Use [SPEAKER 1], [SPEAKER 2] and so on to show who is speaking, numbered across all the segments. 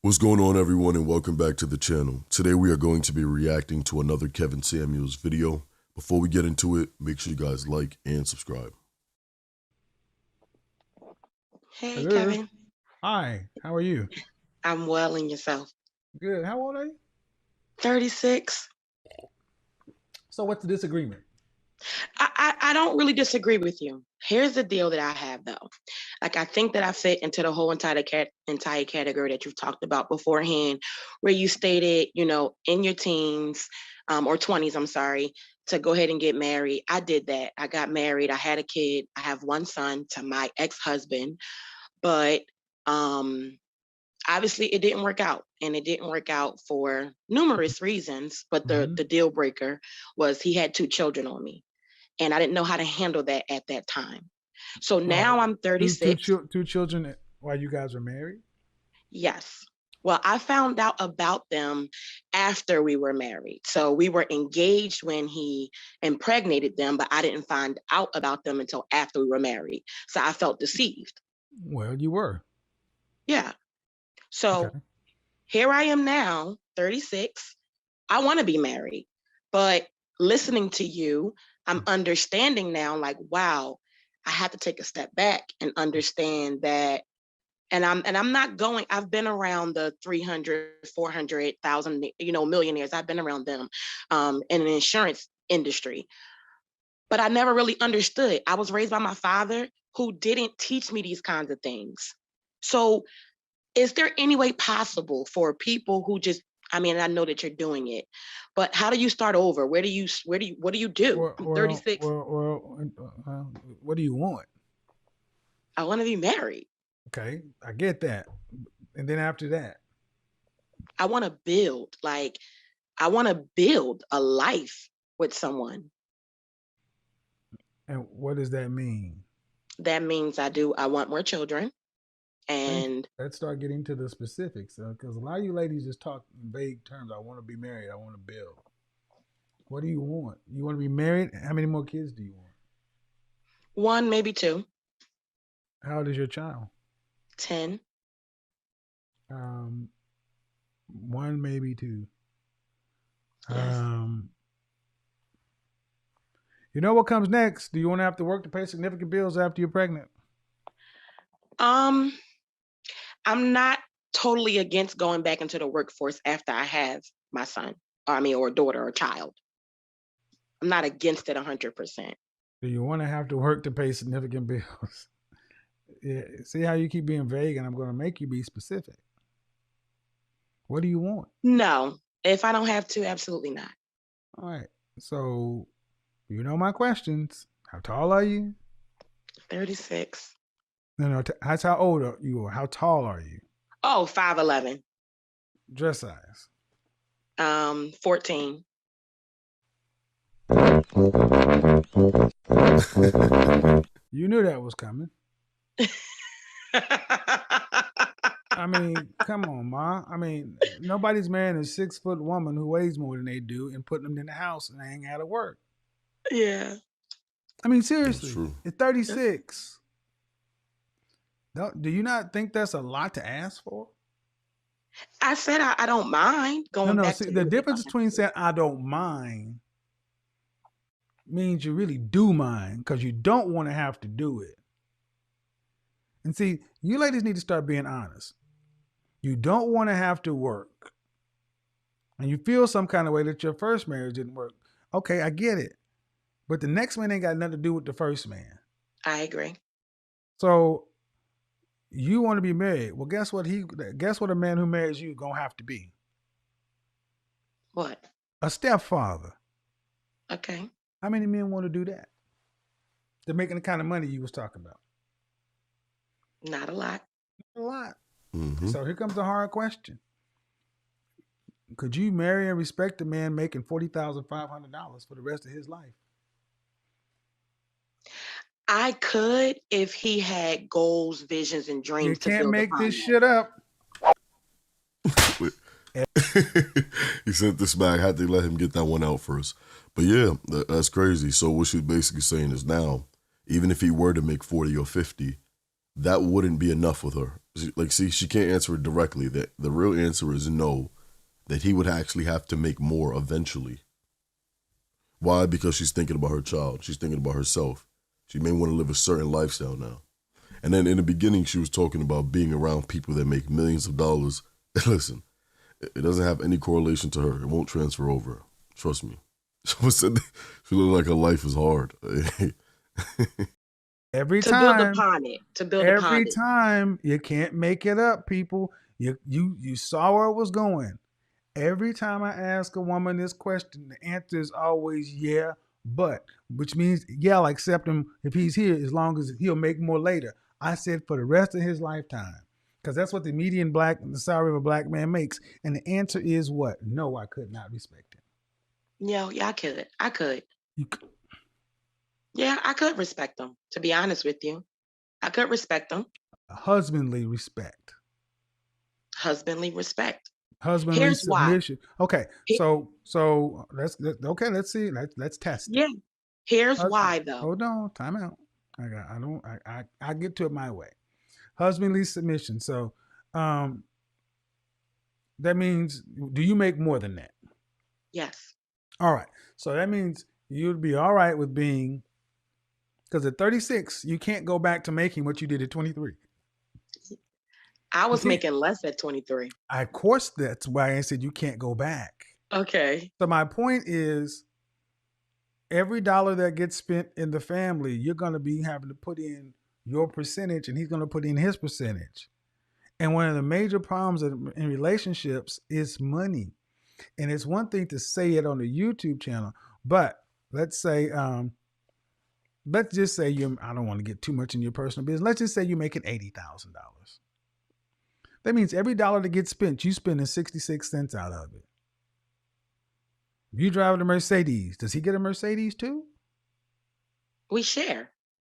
[SPEAKER 1] What's going on, everyone, and welcome back to the channel. Today we are going to be reacting to another Kevin Samuels video. Before we get into it, make sure you guys like and subscribe.
[SPEAKER 2] Hey,
[SPEAKER 3] Hello.
[SPEAKER 2] Kevin.
[SPEAKER 3] Hi, how are you?
[SPEAKER 2] I'm well, and yourself?
[SPEAKER 3] Good. How old are you?
[SPEAKER 2] 36.
[SPEAKER 3] So what's the disagreement?
[SPEAKER 2] I don't really disagree with you. Here's the deal that I have, though. Like, I think that I fit into the whole entire category that you've talked about beforehand, where you stated, in your teens or 20s, I'm sorry, to go ahead and get married. I did that. I got married. I had a kid. I have one son to my ex-husband, but obviously it didn't work out, and it didn't work out for numerous reasons, but the deal breaker was he had 2 children on me, and I didn't know how to handle that at that time. So now I'm 36.
[SPEAKER 3] Two children while you guys were married?
[SPEAKER 2] Yes. Well, I found out about them after we were married. So we were engaged when he impregnated them, but I didn't find out about them until after we were married. So I felt deceived.
[SPEAKER 3] Well, you were.
[SPEAKER 2] Yeah. So
[SPEAKER 3] Okay.
[SPEAKER 2] Here I am now, 36. I want to be married, but listening to you, I'm understanding now, like, wow, I have to take a step back and understand that. And I'm not going, I've been around the 300, 400,000, millionaires. I've been around them in the insurance industry, but I never really understood. I was raised by my father who didn't teach me these kinds of things. So is there any way possible for people who just, I know that you're doing it, but how do you start over? What do you do? I'm 36.
[SPEAKER 3] What do you want?
[SPEAKER 2] I want to be married.
[SPEAKER 3] Okay, I get that. And then after that?
[SPEAKER 2] I want to build, a life with someone.
[SPEAKER 3] And what does that mean?
[SPEAKER 2] That means I want more children. And
[SPEAKER 3] let's start getting to the specifics, because a lot of you ladies just talk in vague terms. I want to be married. I want to build. What do you want? You want to be married? How many more kids do you want?
[SPEAKER 2] 1, maybe 2.
[SPEAKER 3] How old is your child?
[SPEAKER 2] 10.
[SPEAKER 3] 1, maybe 2.
[SPEAKER 2] Yes.
[SPEAKER 3] You know what comes next? Do you want to have to work to pay significant bills after you're pregnant?
[SPEAKER 2] I'm not totally against going back into the workforce after I have my son, or daughter or child. I'm not against it 100%.
[SPEAKER 3] Do you want to have to work to pay significant bills? Yeah. See how you keep being vague, and I'm going to make you be specific. What do you want?
[SPEAKER 2] No, if I don't have to, absolutely not.
[SPEAKER 3] All right. So, you know my questions. How tall are you?
[SPEAKER 2] 36.
[SPEAKER 3] No. That's how old are you? How tall are you?
[SPEAKER 2] Oh, 5'11".
[SPEAKER 3] Dress size?
[SPEAKER 2] 14.
[SPEAKER 3] You knew that was coming. Come on, Ma. Nobody's marrying a 6-foot woman who weighs more than they do and putting them in the house and they ain't out of work.
[SPEAKER 2] Yeah.
[SPEAKER 3] Seriously, it's 36. Do you not think that's a lot to ask for?
[SPEAKER 2] I said I don't mind going back.
[SPEAKER 3] See, the difference between saying I don't mind means you really do mind, because you don't want to have to do it. And see, you ladies need to start being honest. You don't want to have to work, and you feel some kind of way that your first marriage didn't work. Okay, I get it. But the next man ain't got nothing to do with the first man.
[SPEAKER 2] I agree.
[SPEAKER 3] So you want to be married. Well, guess what a man who marries you gonna have to be?
[SPEAKER 2] What?
[SPEAKER 3] A stepfather.
[SPEAKER 2] Okay.
[SPEAKER 3] How many men want to do that? They're making the kind of money you was talking about.
[SPEAKER 2] Not a lot.
[SPEAKER 3] A lot. Mm-hmm. So here comes the hard question. Could you marry and respect a man making $40,500 for the rest of his life?
[SPEAKER 2] I could, if he had goals, visions, and dreams.
[SPEAKER 3] You can't make this shit up.
[SPEAKER 1] He sent this back. I had to let him get that one out first. But yeah, that's crazy. So what she's basically saying is now, even if he were to make 40 or 50, that wouldn't be enough with her. Like, see, she can't answer it directly. That the real answer is no, that he would actually have to make more eventually. Why? Because she's thinking about her child. She's thinking about herself. She may want to live a certain lifestyle now. And then in the beginning, she was talking about being around people that make millions of dollars. Listen, it doesn't have any correlation to her. It won't transfer over. Trust me. Someone said she looked like her life is hard.
[SPEAKER 3] Every
[SPEAKER 2] To build
[SPEAKER 3] time,
[SPEAKER 2] upon it. To build upon
[SPEAKER 3] every
[SPEAKER 2] it.
[SPEAKER 3] time, you can't make it up, people. You saw where it was going. Every time I ask a woman this question, the answer is always yeah, but, which means, yeah, I'll accept him if he's here as long as he'll make more later. I said for the rest of his lifetime, because that's what the median the salary of a black man makes. And the answer is what? No, I could not respect him.
[SPEAKER 2] Yeah, I could. I could.
[SPEAKER 3] You,
[SPEAKER 2] Yeah, I could respect them, to be honest with you. I could respect them.
[SPEAKER 3] husbandly respect.
[SPEAKER 2] Husbandly respect.
[SPEAKER 3] Husbandly
[SPEAKER 2] Here's why.
[SPEAKER 3] submission. Okay, so let's see. Let's test it.
[SPEAKER 2] Yeah. Here's why though.
[SPEAKER 3] Hold on, time out. I get to it my way. Husbandly submission. So that means, do you make more than that?
[SPEAKER 2] Yes.
[SPEAKER 3] All right. So that means you'd be all right with being, because at 36, you can't go back to making what you did at 23.
[SPEAKER 2] I was making less at 23.
[SPEAKER 3] Of course, that's why I said you can't go back.
[SPEAKER 2] Okay.
[SPEAKER 3] So my point is, every dollar that gets spent in the family, you're going to be having to put in your percentage, and he's going to put in his percentage. And one of the major problems in relationships is money. And it's one thing to say it on the YouTube channel, but let's just say I don't want to get too much in your personal business. Let's just say you're making $80,000. That means every dollar that gets spent, you spending 66 cents out of it. You driving a Mercedes. Does he get a Mercedes too?
[SPEAKER 2] We share.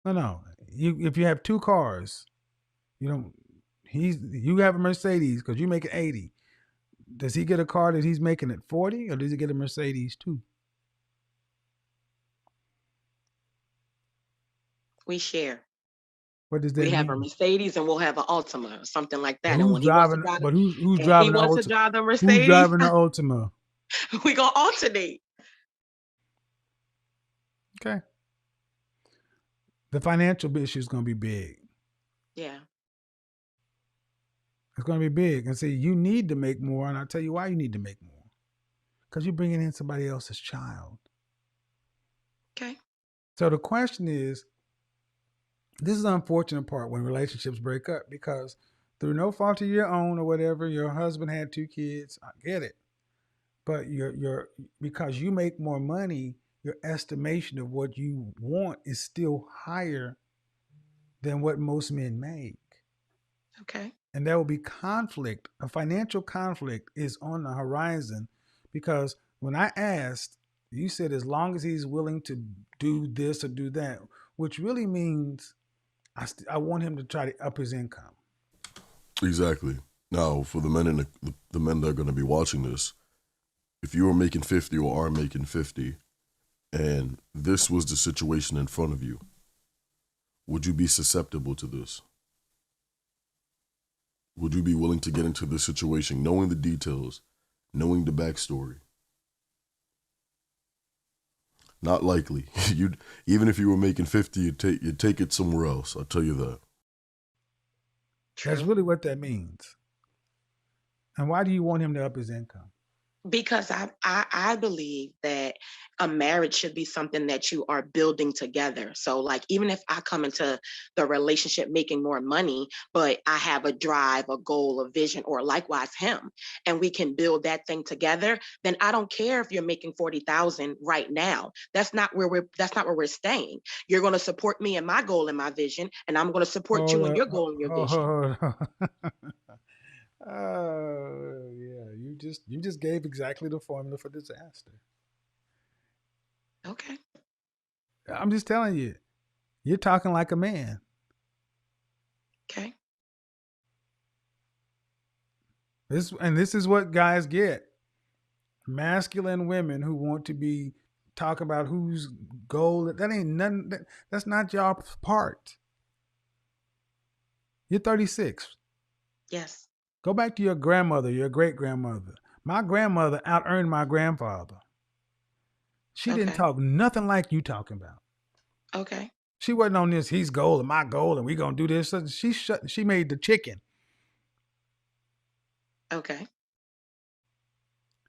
[SPEAKER 3] No. If you have two cars, you have a Mercedes because you make it 80. Does he get a car that he's making at 40, or does he get a Mercedes too?
[SPEAKER 2] We share.
[SPEAKER 3] What does that mean?
[SPEAKER 2] We have a Mercedes and we'll have an Altima or something like that.
[SPEAKER 3] Who's driving the Altima? Who's driving the Altima?
[SPEAKER 2] We gonna alternate.
[SPEAKER 3] Okay. The financial issue is going to be big.
[SPEAKER 2] Yeah.
[SPEAKER 3] It's going to be big. And see, you need to make more, and I'll tell you why you need to make more. Because you're bringing in somebody else's child.
[SPEAKER 2] Okay.
[SPEAKER 3] So the question is, this is the unfortunate part when relationships break up, because through no fault of your own or whatever, your husband had 2 kids. I get it. But because you make more money, your estimation of what you want is still higher than what most men make.
[SPEAKER 2] Okay.
[SPEAKER 3] And there will be conflict. A financial conflict is on the horizon, because when I asked, you said as long as he's willing to do this or do that, which really means I want him to try to up his income.
[SPEAKER 1] Exactly. Now, for the men and the men that are going to be watching this, if you are making 50 or are making 50, and this was the situation in front of you, would you be susceptible to this? Would you be willing to get into this situation, knowing the details, knowing the backstory? Not likely. Even if you were making 50, you'd take it somewhere else. I'll tell you that.
[SPEAKER 3] True. That's really what that means. And why do you want him to up his income?
[SPEAKER 2] Because I believe that a marriage should be something that you are building together. So like, even if I come into the relationship making more money, but I have a drive, a goal, a vision, or likewise him, and we can build that thing together, then I don't care if you're making 40,000 right now. That's not where we're staying. You're going to support me in my goal and my vision, and I'm going to support you in your goal and your vision.
[SPEAKER 3] Yeah, you just gave exactly the formula for disaster.
[SPEAKER 2] Okay.
[SPEAKER 3] I'm just telling you, you're talking like a man.
[SPEAKER 2] Okay.
[SPEAKER 3] This is what guys get. Masculine women who want to talk about whose goal, that ain't nothing. That's not your part. You're 36.
[SPEAKER 2] Yes.
[SPEAKER 3] Go back to your grandmother, your great grandmother. My grandmother out earned my grandfather. She didn't
[SPEAKER 2] Okay.
[SPEAKER 3] talk nothing like you talking about.
[SPEAKER 2] Okay.
[SPEAKER 3] She wasn't on this, he's gold and my gold, and we gonna do this. She made the chicken.
[SPEAKER 2] Okay.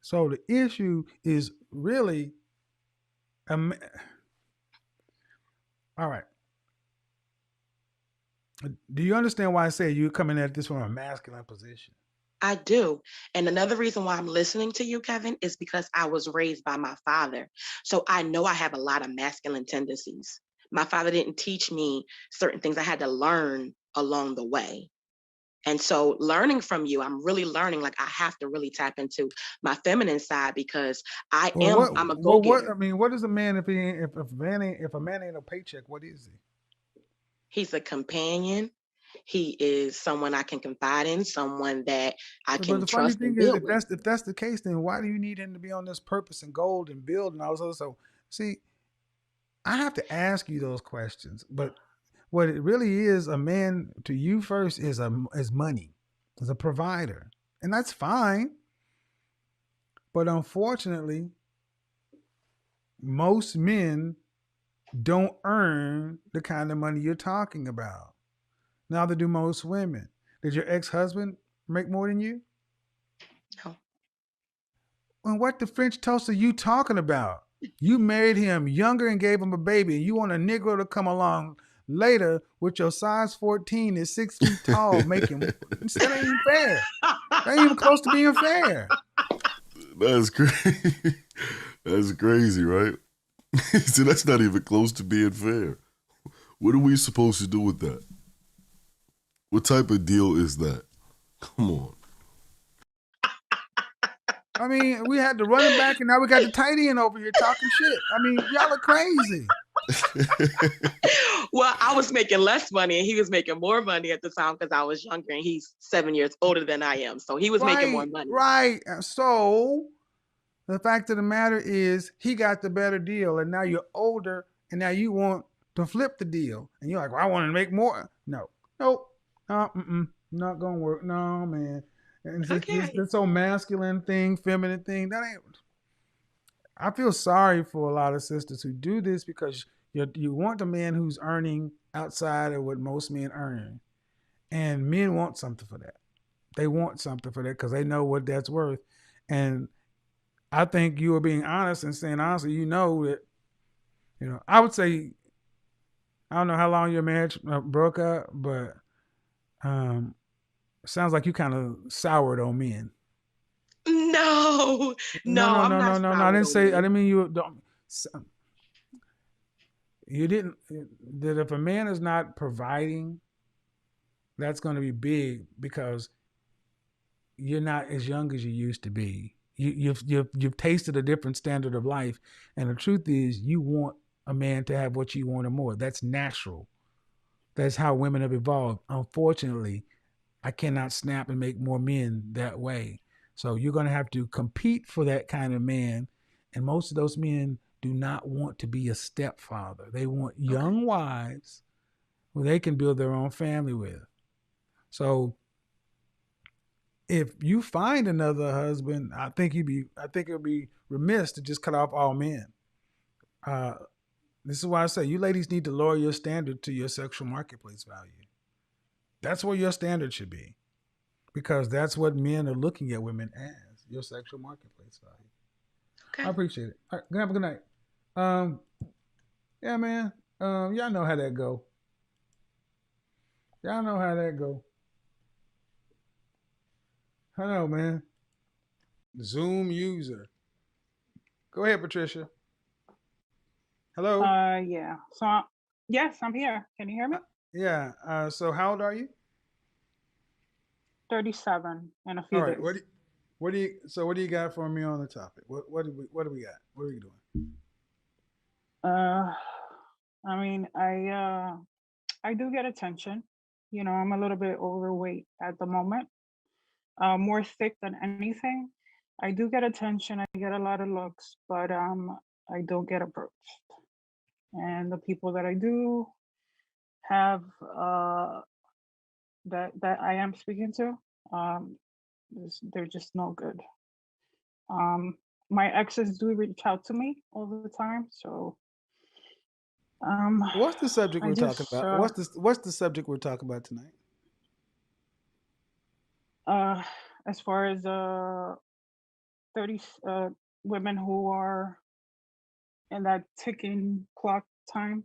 [SPEAKER 3] So the issue is really, all right. Do you understand why I say you're coming at this from a masculine position?
[SPEAKER 2] I do. And another reason why I'm listening to you, Kevin, is because I was raised by my father. So I know I have a lot of masculine tendencies. My father didn't teach me certain things. I had to learn along the way. And so learning from you, I'm really learning like I have to really tap into my feminine side because I'm a
[SPEAKER 3] What
[SPEAKER 2] go-getter.
[SPEAKER 3] I mean, what is a man if he ain't, if a man ain't a paycheck? What is he?
[SPEAKER 2] He's a companion. He is someone I can confide in, someone that I
[SPEAKER 3] But
[SPEAKER 2] can
[SPEAKER 3] the funny
[SPEAKER 2] trust and
[SPEAKER 3] thing is,
[SPEAKER 2] build with.
[SPEAKER 3] if that's the case, then why do you need him to be on this purpose and gold and build and all this other stuff? See, I have to ask you those questions. But what it really is, a man to you first is money, is a provider, and that's fine. But unfortunately, most men don't earn the kind of money you're talking about. Neither do most women. Did your ex-husband make more than you?
[SPEAKER 2] No.
[SPEAKER 3] And what the French toast are you talking about? You married him younger and gave him a baby, and you want a Negro to come along later with your size 14 is 6 feet tall, making that ain't even fair. That ain't even close to being fair.
[SPEAKER 1] That's crazy. That's crazy, right? So that's not even close to being fair. What are we supposed to do with that? What type of deal is that? Come on.
[SPEAKER 3] I mean, we had the running back, and now we got the tight end over here talking shit. I mean, y'all are crazy.
[SPEAKER 2] Well, I was making less money and he was making more money at the time because I was younger and he's 7 years older than I am. So he was making more
[SPEAKER 3] Right,
[SPEAKER 2] money.
[SPEAKER 3] right. So the fact of the matter is, he got the better deal, and now you're older, and now you want to flip the deal, and you're like, "Well, I want to make more." No, nope, not gonna work. No, man. And it's
[SPEAKER 2] Okay.
[SPEAKER 3] this whole masculine thing, feminine thing. That ain't. I feel sorry for a lot of sisters who do this because you want a man who's earning outside of what most men earn, and men want something for that. They want something for that because they know what that's worth, and I think you are being honest and saying honestly, you know that, I would say, I don't know how long your marriage broke up, but it sounds like you kind of soured on men.
[SPEAKER 2] No,
[SPEAKER 3] No,
[SPEAKER 2] no,
[SPEAKER 3] no,
[SPEAKER 2] I'm
[SPEAKER 3] no,
[SPEAKER 2] not
[SPEAKER 3] no, no, no.
[SPEAKER 2] soured on
[SPEAKER 3] I
[SPEAKER 2] men.
[SPEAKER 3] didn't mean you don't. You didn't, that if a man is not providing, that's going to be big because you're not as young as you used to be. You've tasted a different standard of life, and the truth is, you want a man to have what you want and more. That's natural. That's how women have evolved. Unfortunately, I cannot snap and make more men that way. So you're going to have to compete for that kind of man, and most of those men do not want to be a stepfather. They want
[SPEAKER 2] Okay.
[SPEAKER 3] young wives who they can build their own family with. So if you find another husband, I think it would be remiss to just cut off all men. Uh, this is why I say you ladies need to lower your standard to your sexual marketplace value. That's where your standard should be, because that's what men are looking at women as, your sexual marketplace value. I
[SPEAKER 2] Okay.
[SPEAKER 3] appreciate it. All right, have a good night. Um, yeah, man. Y'all know how that go. Y'all know how that go. I know, man. Zoom user. Go ahead, Patricia. Hello.
[SPEAKER 4] Yeah. Yes, I'm here. Can you hear me?
[SPEAKER 3] Yeah. So how old are you?
[SPEAKER 4] 37 in a
[SPEAKER 3] All
[SPEAKER 4] few
[SPEAKER 3] right.
[SPEAKER 4] days.
[SPEAKER 3] What do you got for me on the topic? What do we got? What are we doing?
[SPEAKER 4] Uh, I mean, I do get attention. I'm a little bit overweight at the moment. More thick than anything. I do get attention. I get a lot of looks, but I don't get approached. And the people that I do have that I am speaking to, um, they're just no good. Um, my exes do reach out to me all the time, so
[SPEAKER 3] What's the subject
[SPEAKER 4] I
[SPEAKER 3] we're talking
[SPEAKER 4] just
[SPEAKER 3] about? What's the subject we're talking about tonight?
[SPEAKER 4] uh, as far as 30 women who are in that ticking clock time,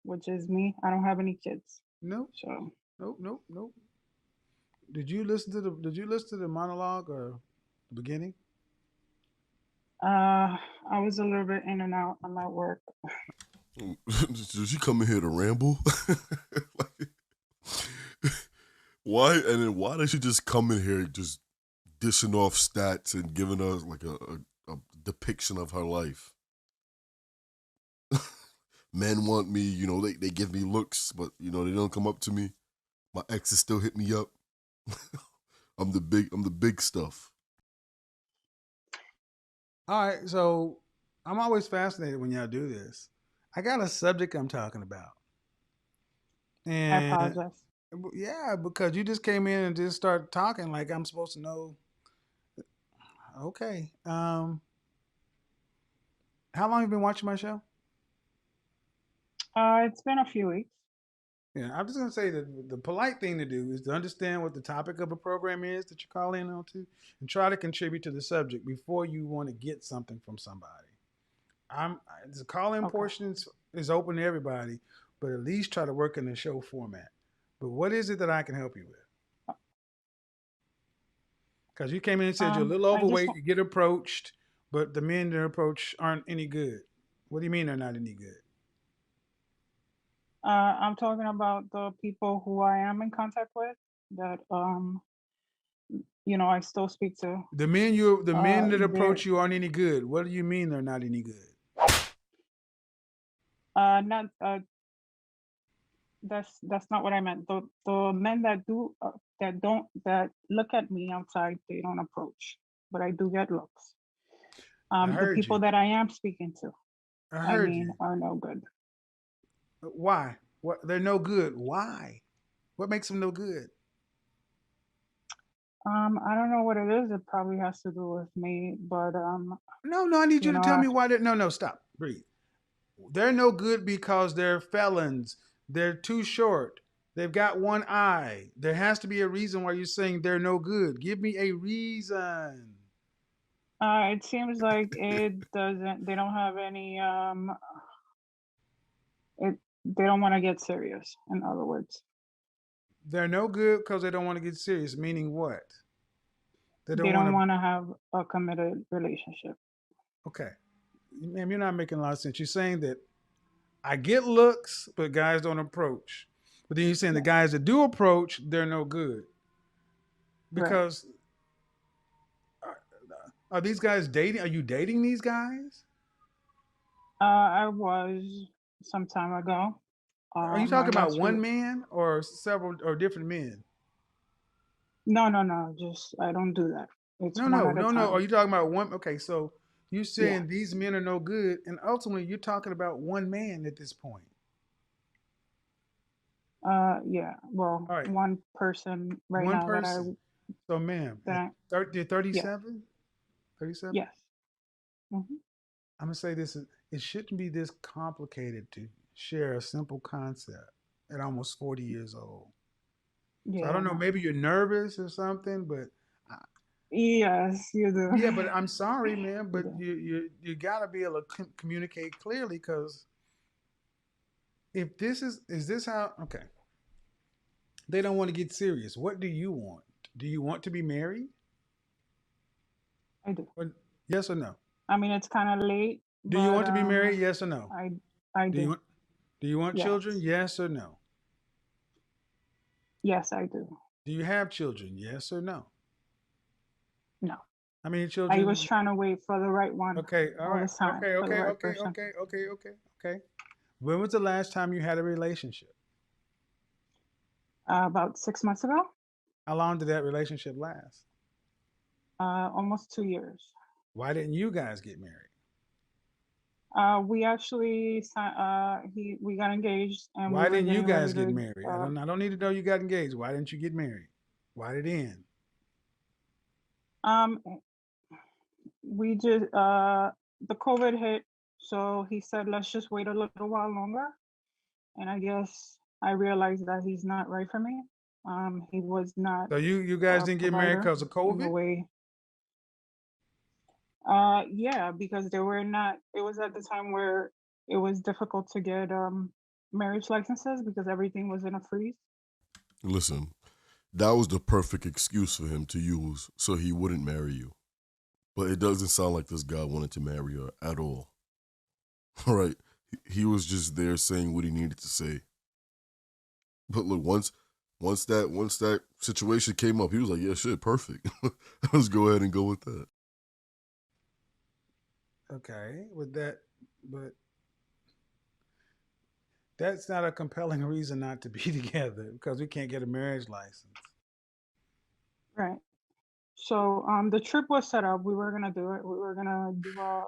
[SPEAKER 4] which is me. I don't have any kids,
[SPEAKER 3] Nope,
[SPEAKER 4] so
[SPEAKER 3] nope, nope, nope. Did you listen to the monologue or the beginning?
[SPEAKER 4] I was a little bit in and out. I'm at work.
[SPEAKER 1] Did she come in here to ramble? Like, why? And then why did she just come in here just dishing off stats and giving us like a depiction of her life? Men want me, they give me looks, but they don't come up to me. My exes still hit me up. I'm the big stuff.
[SPEAKER 3] All right, so I'm always fascinated when y'all do this. I got a subject I'm talking about,
[SPEAKER 4] I
[SPEAKER 3] and
[SPEAKER 4] apologize.
[SPEAKER 3] yeah, because you just came in and just started talking like I'm supposed to know. Okay, how long have you been watching my show?
[SPEAKER 4] It's been a few weeks.
[SPEAKER 3] Yeah, I'm just gonna say that the polite thing to do is to understand what the topic of a program is that you call in on to, and try to contribute to the subject before you want to get something from somebody. The call-in
[SPEAKER 4] Okay.
[SPEAKER 3] portion is open to everybody, but at least try to work in the show format. But what is it that I can help you with? Because you came in and said you're a little
[SPEAKER 4] I just
[SPEAKER 3] overweight, you get approached, but the men that approach aren't any good. What do you mean they're not any good?
[SPEAKER 4] I'm talking about the people who I am in contact with that I still speak to.
[SPEAKER 3] The men that
[SPEAKER 4] They're
[SPEAKER 3] approach you aren't any good. What do you mean they're not any good?
[SPEAKER 4] not that's not what I meant. The men that do that look at me outside, they don't approach, but I do get looks.
[SPEAKER 3] I
[SPEAKER 4] The
[SPEAKER 3] heard
[SPEAKER 4] people
[SPEAKER 3] you.
[SPEAKER 4] that I am speaking to,
[SPEAKER 3] I
[SPEAKER 4] I
[SPEAKER 3] heard
[SPEAKER 4] mean,
[SPEAKER 3] you.
[SPEAKER 4] are no good.
[SPEAKER 3] Why? What? They're no good. Why? What makes them no good?
[SPEAKER 4] I don't know what it is. It probably has to do with me, but
[SPEAKER 3] No. I need you
[SPEAKER 4] you
[SPEAKER 3] to
[SPEAKER 4] know,
[SPEAKER 3] tell me why. No. Stop. Breathe. They're no good because they're felons. They're too short. They've got one eye. There has to be a reason why you're saying they're no good. Give me a reason.
[SPEAKER 4] it seems like it doesn't. They don't have any. They don't want to get serious. In other words,
[SPEAKER 3] They're no good because they don't want to get serious. Meaning what? They
[SPEAKER 4] they
[SPEAKER 3] don't want
[SPEAKER 4] don't
[SPEAKER 3] to.
[SPEAKER 4] want to have a committed relationship.
[SPEAKER 3] Okay, ma'am, you're not making a lot of sense. You're saying that I get looks, but guys don't approach. But then you're saying the
[SPEAKER 4] Yes,
[SPEAKER 3] guys that do approach, they're no good
[SPEAKER 4] right.
[SPEAKER 3] because are, are these guys dating? Are you dating these guys?
[SPEAKER 4] I was some time ago.
[SPEAKER 3] Are you
[SPEAKER 4] My
[SPEAKER 3] talking about
[SPEAKER 4] last
[SPEAKER 3] one man or several or different men?
[SPEAKER 4] no. Just I don't do that. It's
[SPEAKER 3] No,
[SPEAKER 4] one
[SPEAKER 3] no,
[SPEAKER 4] at a
[SPEAKER 3] no, no. Are
[SPEAKER 4] time.
[SPEAKER 3] you talking about one? Okay, so you
[SPEAKER 4] Yeah.
[SPEAKER 3] saying these men are no good, and ultimately you're talking about one man at this point.
[SPEAKER 4] Yeah. Well,
[SPEAKER 3] All right,
[SPEAKER 4] one person right
[SPEAKER 3] one
[SPEAKER 4] now
[SPEAKER 3] person. So, ma'am,
[SPEAKER 4] that I
[SPEAKER 3] you're
[SPEAKER 4] yeah
[SPEAKER 3] 37? 37?
[SPEAKER 4] yes. Hmm.
[SPEAKER 3] I'm gonna say this: it shouldn't be this complicated to share a simple concept at almost 40 years old. So I
[SPEAKER 4] Yeah.
[SPEAKER 3] don't know.
[SPEAKER 4] No.
[SPEAKER 3] Maybe you're nervous or something, but
[SPEAKER 4] Yes, you do.
[SPEAKER 3] yeah. But I'm sorry, man.
[SPEAKER 4] You
[SPEAKER 3] But
[SPEAKER 4] do.
[SPEAKER 3] you got to be able to communicate clearly because if this is this how okay they don't want to get serious. What do you want? Do you want to be married?
[SPEAKER 4] I do.
[SPEAKER 3] Or, yes or no?
[SPEAKER 4] I mean, it's kind of late,
[SPEAKER 3] Do you
[SPEAKER 4] but
[SPEAKER 3] want to be married? Yes or no?
[SPEAKER 4] I I
[SPEAKER 3] Do you
[SPEAKER 4] do.
[SPEAKER 3] want do you want children?
[SPEAKER 4] Yes.
[SPEAKER 3] Yes or no?
[SPEAKER 4] Yes, I do.
[SPEAKER 3] Do you have children? Yes or no?
[SPEAKER 4] No.
[SPEAKER 3] How many
[SPEAKER 4] I was
[SPEAKER 3] children?
[SPEAKER 4] trying to wait for the right one
[SPEAKER 3] Okay, all
[SPEAKER 4] all
[SPEAKER 3] right.
[SPEAKER 4] this time
[SPEAKER 3] Okay,
[SPEAKER 4] for the
[SPEAKER 3] okay,
[SPEAKER 4] right
[SPEAKER 3] okay,
[SPEAKER 4] person.
[SPEAKER 3] okay, okay, okay, okay. When was the last time you had a relationship?
[SPEAKER 4] About 6 months ago,
[SPEAKER 3] How long did that relationship last?
[SPEAKER 4] almost 2 years.
[SPEAKER 3] Why didn't you guys get married?
[SPEAKER 4] We actually we got engaged, and we
[SPEAKER 3] Why
[SPEAKER 4] were
[SPEAKER 3] didn't you
[SPEAKER 4] getting ready
[SPEAKER 3] guys get
[SPEAKER 4] to.
[SPEAKER 3] married? I don't need to know you got engaged. Why didn't you get married? Why did it end?
[SPEAKER 4] Um, we just the COVID hit, so he said, let's just wait a little while longer. And I guess I realized that he's not right for me. He was not
[SPEAKER 3] So you guys
[SPEAKER 4] a
[SPEAKER 3] didn't get married
[SPEAKER 4] provider
[SPEAKER 3] because of
[SPEAKER 4] in the
[SPEAKER 3] COVID?
[SPEAKER 4] way. Yeah, because they were not. It was at the time where it was difficult to get marriage licenses because everything was in a freeze.
[SPEAKER 1] Listen, that was the perfect excuse for him to use so he wouldn't marry you. But it doesn't sound like this guy wanted to marry her at all. All right. He was just there saying what he needed to say. But look, once that situation came up, he was like, yeah, shit, perfect. Let's go ahead and go with that.
[SPEAKER 3] Okay, with that, but that's not a compelling reason not to be together because we can't get a marriage license.
[SPEAKER 4] Right. So the trip was set up. We were gonna do it. We were gonna do a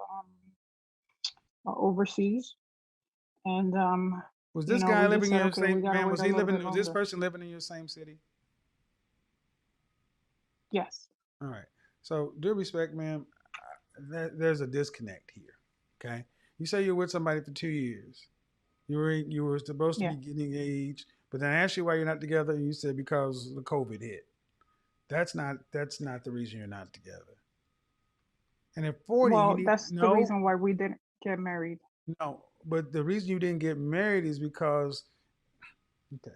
[SPEAKER 4] overseas, and
[SPEAKER 3] Was this guy
[SPEAKER 4] we just
[SPEAKER 3] living in
[SPEAKER 4] said,
[SPEAKER 3] your
[SPEAKER 4] okay, we
[SPEAKER 3] same
[SPEAKER 4] gotta
[SPEAKER 3] man?
[SPEAKER 4] wait
[SPEAKER 3] Was
[SPEAKER 4] a
[SPEAKER 3] he
[SPEAKER 4] little
[SPEAKER 3] living?
[SPEAKER 4] bit
[SPEAKER 3] Was this
[SPEAKER 4] longer.
[SPEAKER 3] person living in your same city?
[SPEAKER 4] Yes.
[SPEAKER 3] All right. So, due respect, ma'am, there's a disconnect here. Okay. You say you're with somebody for 2 years. You were supposed to
[SPEAKER 4] Yeah.
[SPEAKER 3] be getting engaged, but then I asked you why you're not together, and you said because the COVID hit. That's not the reason you're not together. And at 40, you
[SPEAKER 4] Well,
[SPEAKER 3] need
[SPEAKER 4] that's the reason why we didn't get married.
[SPEAKER 3] no. But the reason you didn't get married is because okay.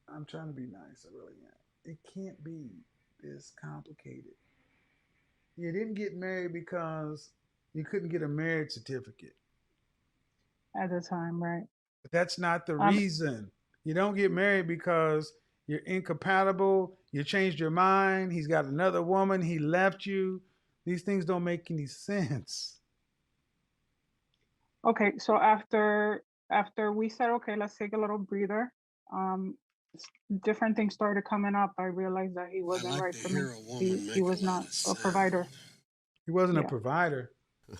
[SPEAKER 3] I'm trying to be nice. I really am. It can't be this complicated. You didn't get married because you couldn't get a marriage certificate.
[SPEAKER 4] At the time, right?
[SPEAKER 3] But that's not the
[SPEAKER 4] Um,
[SPEAKER 3] reason. You don't get married because you're incompatible. You changed your mind. He's got another woman. He left you. These things don't make any sense.
[SPEAKER 4] okay, so after we said, okay, let's take a little breather. Different things started coming up. I realized that he wasn't right for me. He was not a provider.
[SPEAKER 3] He wasn't a
[SPEAKER 4] Yeah.
[SPEAKER 3] provider.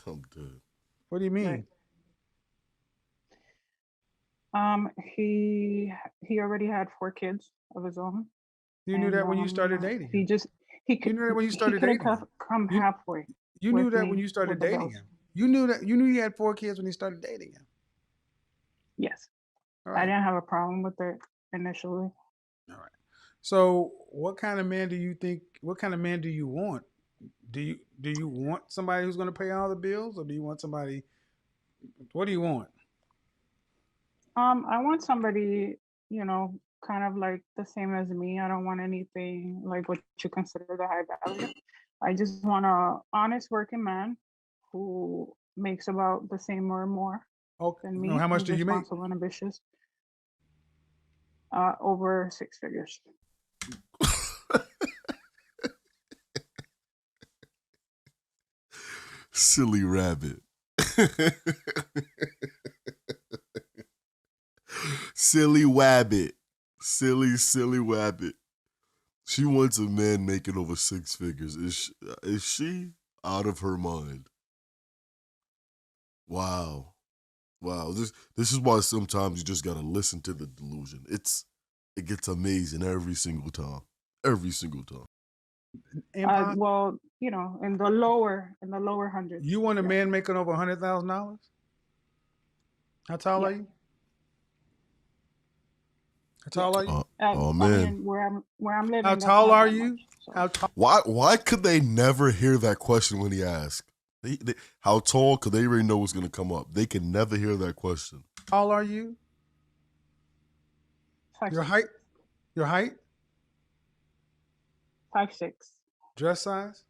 [SPEAKER 1] I'm dead.
[SPEAKER 3] What do you mean?
[SPEAKER 4] Right. He already had 4 kids of his own.
[SPEAKER 3] You knew that when you started dating him.
[SPEAKER 4] He
[SPEAKER 3] You knew that when you started
[SPEAKER 4] couldn't
[SPEAKER 3] dating him.
[SPEAKER 4] come
[SPEAKER 3] You,
[SPEAKER 4] halfway.
[SPEAKER 3] you knew
[SPEAKER 4] with
[SPEAKER 3] that when
[SPEAKER 4] me
[SPEAKER 3] you started
[SPEAKER 4] with the
[SPEAKER 3] dating
[SPEAKER 4] bills.
[SPEAKER 3] him. You knew he had 4 kids when he started dating him.
[SPEAKER 4] Yes.
[SPEAKER 3] All
[SPEAKER 4] I
[SPEAKER 3] right.
[SPEAKER 4] didn't have a problem with it initially.
[SPEAKER 3] All right. So, what kind of man do you think? What kind of man do you want? Do you want somebody who's going to pay all the bills, or do you want somebody? What do you want?
[SPEAKER 4] I want somebody, kind of like the same as me. I don't want anything like what you consider the high value. I just want a honest working man who makes about the same or more
[SPEAKER 3] Okay.
[SPEAKER 4] than
[SPEAKER 3] No,
[SPEAKER 4] me,
[SPEAKER 3] how much
[SPEAKER 4] who's
[SPEAKER 3] do you make?
[SPEAKER 4] responsible and ambitious. Over 6 figures.
[SPEAKER 1] Silly rabbit. Silly wabbit. Silly wabbit. She wants a man making over 6 figures. Is she out of her mind? Wow. This is why sometimes you just gotta listen to the delusion. It gets amazing every single time. Every single time.
[SPEAKER 4] Well, in the lower hundreds.
[SPEAKER 3] You want a
[SPEAKER 4] Yeah.
[SPEAKER 3] man making over $100,000? How tall are you? How tall are you?
[SPEAKER 1] Oh
[SPEAKER 4] I
[SPEAKER 1] man.
[SPEAKER 4] mean, where I'm living.
[SPEAKER 3] How
[SPEAKER 4] that's
[SPEAKER 3] tall
[SPEAKER 4] not
[SPEAKER 3] are
[SPEAKER 4] that
[SPEAKER 3] you?
[SPEAKER 4] much, so.
[SPEAKER 3] How tall?
[SPEAKER 1] Why could they never hear that question when he asked? How tall? Because they already know what's gonna come up. They can never hear that question.
[SPEAKER 3] How tall are you?
[SPEAKER 4] 5'6".
[SPEAKER 3] Your height? Your height?
[SPEAKER 4] 5'6".
[SPEAKER 3] Dress size?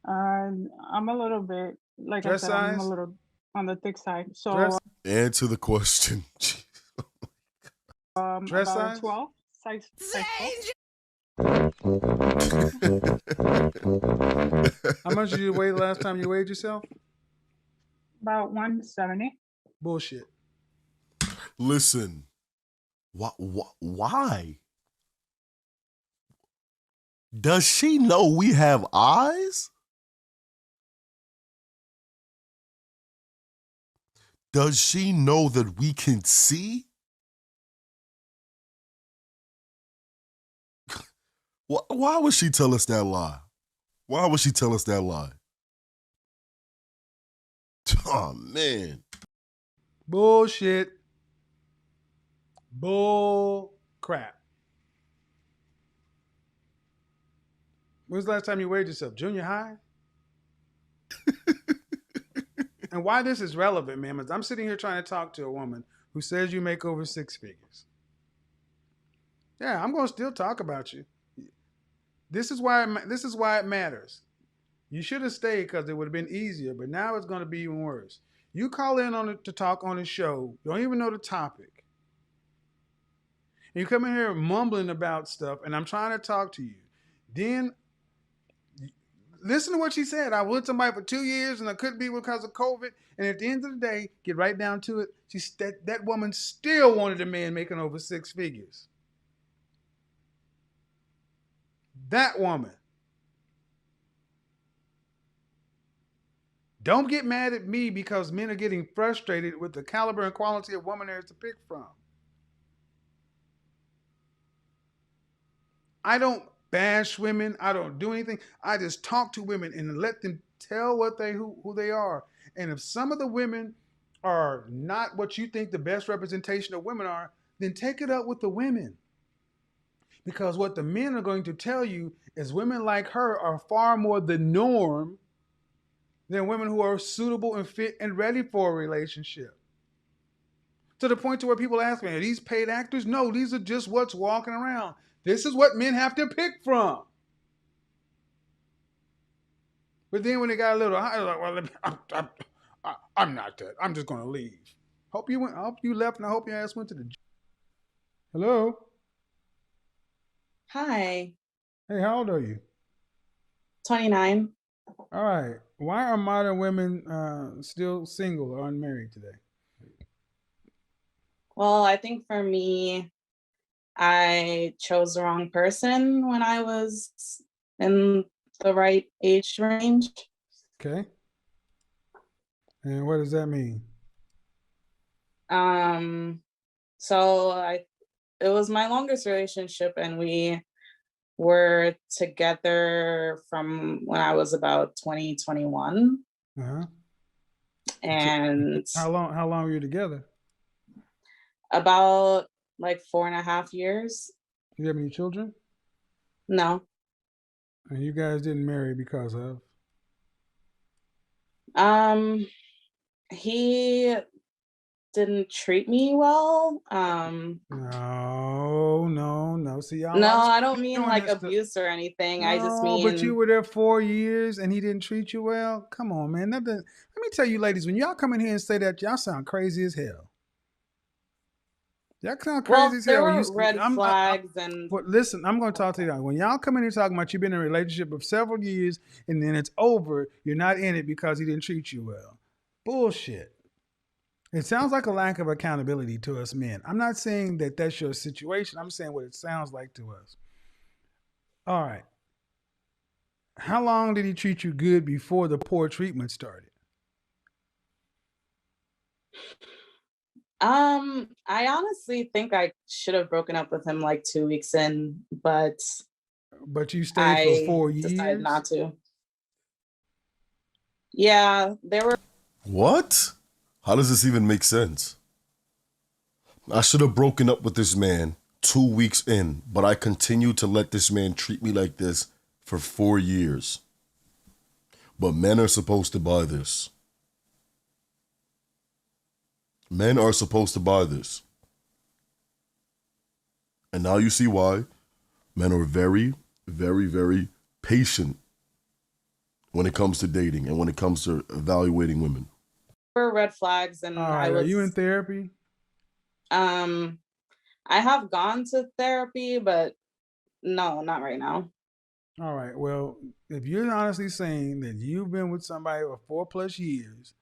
[SPEAKER 4] I'm a little bit, like I
[SPEAKER 3] Dress
[SPEAKER 4] said, I'm a
[SPEAKER 3] size?
[SPEAKER 4] little on the thick side. So
[SPEAKER 3] Dress
[SPEAKER 1] Answer the question.
[SPEAKER 3] dress
[SPEAKER 4] about a
[SPEAKER 3] size?
[SPEAKER 4] 12, size 12.
[SPEAKER 3] How much did you weigh the last time you weighed yourself?
[SPEAKER 4] About 170.
[SPEAKER 3] Bullshit.
[SPEAKER 1] Listen. Why? Does she know we have eyes? Does she know that we can see? Why would she tell us that lie? Why would she tell us that lie? Oh, man.
[SPEAKER 3] Bullshit. Bull crap. When's the last time you weighed yourself? Junior high? And why this is relevant, man, is I'm sitting here trying to talk to a woman who says you make over 6 figures. Yeah, I'm going to still talk about you. This is why it matters. You should have stayed because it would have been easier, but now it's going to be even worse. You call in on it to talk on the show, don't even know the topic. And you come in here mumbling about stuff, and I'm trying to talk to you. Then listen to what she said. I was with somebody for 2 years, and I couldn't be because of COVID. And at the end of the day, get right down to it, that woman still wanted a man making over 6 figures. That woman. Don't get mad at me because men are getting frustrated with the caliber and quality of woman there is to pick from. I don't bash women. I don't do anything. I just talk to women and let them tell who they are. And if some of the women are not what you think the best representation of women are, then take it up with the women. Because what the men are going to tell you is women like her are far more the norm than women who are suitable and fit and ready for a relationship. To the point to where people ask me, are these paid actors? No, these are just what's walking around. This is what men have to pick from. But then when they got a little higher, like, well, I'm not that. I'm just going to leave. Hope you left, and I hope your ass went to the. Hello.
[SPEAKER 5] Hi.
[SPEAKER 3] Hey, how old are you?
[SPEAKER 5] 29.
[SPEAKER 3] All right. Why are modern women still single or unmarried today?
[SPEAKER 5] Well, I think for me, I chose the wrong person when I was in the right age range.
[SPEAKER 3] Okay. And what does that mean?
[SPEAKER 5] It was my longest relationship, and we were together from when I was about 20, 21.
[SPEAKER 3] Uh-huh.
[SPEAKER 5] And
[SPEAKER 3] How long were you together?
[SPEAKER 5] about like 4.5 years.
[SPEAKER 3] Do you have any children?
[SPEAKER 5] No.
[SPEAKER 3] And you guys didn't marry because of?
[SPEAKER 5] He didn't treat me well.
[SPEAKER 3] No. See, y'all.
[SPEAKER 5] No, I don't mean like abuse or anything. I just mean.
[SPEAKER 3] But you were there 4 years and he didn't treat you well. Come on, man. Let me tell you, ladies, when y'all come in here and say that, y'all sound crazy as hell. Y'all sound crazy as hell.
[SPEAKER 5] There were red flags
[SPEAKER 3] But listen, I'm going to talk to you. When y'all come in here talking about you've been in a relationship of several years and then it's over, you're not in it because he didn't treat you well. Bullshit. It sounds like a lack of accountability to us men. I'm not saying that that's your situation. I'm saying what it sounds like to us. All right. How long did he treat you good before the poor treatment started?
[SPEAKER 5] I honestly think I should have broken up with him like 2 weeks in, but
[SPEAKER 3] you stayed for 4 years?
[SPEAKER 5] I decided not to. Yeah, there were.
[SPEAKER 1] What? How does this even make sense? I should have broken up with this man 2 weeks in, but I continued to let this man treat me like this for 4 years. But men are supposed to buy this. Men are supposed to buy this. And now you see why men are very, very, very patient when it comes to dating and when it comes to evaluating women.
[SPEAKER 5] There were red flags, and
[SPEAKER 3] are you in therapy?
[SPEAKER 5] I have gone to therapy, but no, not right now. All
[SPEAKER 3] right. Well, if you're honestly saying that you've been with somebody for 4+ years,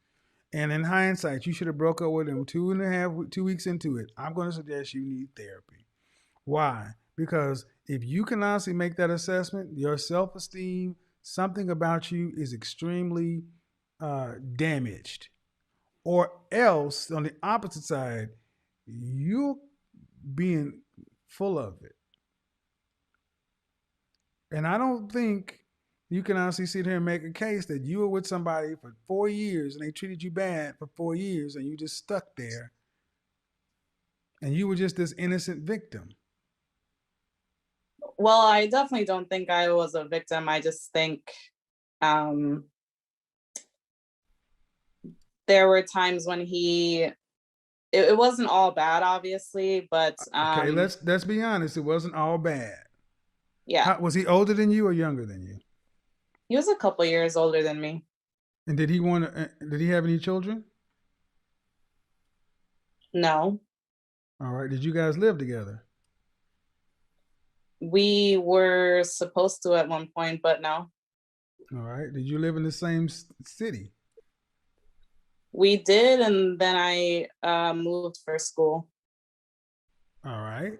[SPEAKER 3] and in hindsight, you should have broke up with him 2 weeks into it, I'm going to suggest you need therapy. Why? Because if you can honestly make that assessment, your self-esteem, something about you is extremely damaged. Or else on the opposite side, you're being full of it. And I don't think you can honestly sit here and make a case that you were with somebody for 4 years and they treated you bad for 4 years and you just stuck there and you were just this innocent victim.
[SPEAKER 5] Well, I definitely don't think I was a victim. I just think there were times when it wasn't all bad, obviously, but
[SPEAKER 3] Okay, let's be honest. It wasn't all bad.
[SPEAKER 5] yeah,
[SPEAKER 3] Was he older than you or younger than you?
[SPEAKER 5] he was a couple years older than me.
[SPEAKER 3] And did he have any children?
[SPEAKER 5] No,
[SPEAKER 3] All right. Did you guys live together?
[SPEAKER 5] we were supposed to at one point, but no.
[SPEAKER 3] All right. Did you live in the same city?
[SPEAKER 5] We did, and then I moved for school.
[SPEAKER 3] All right.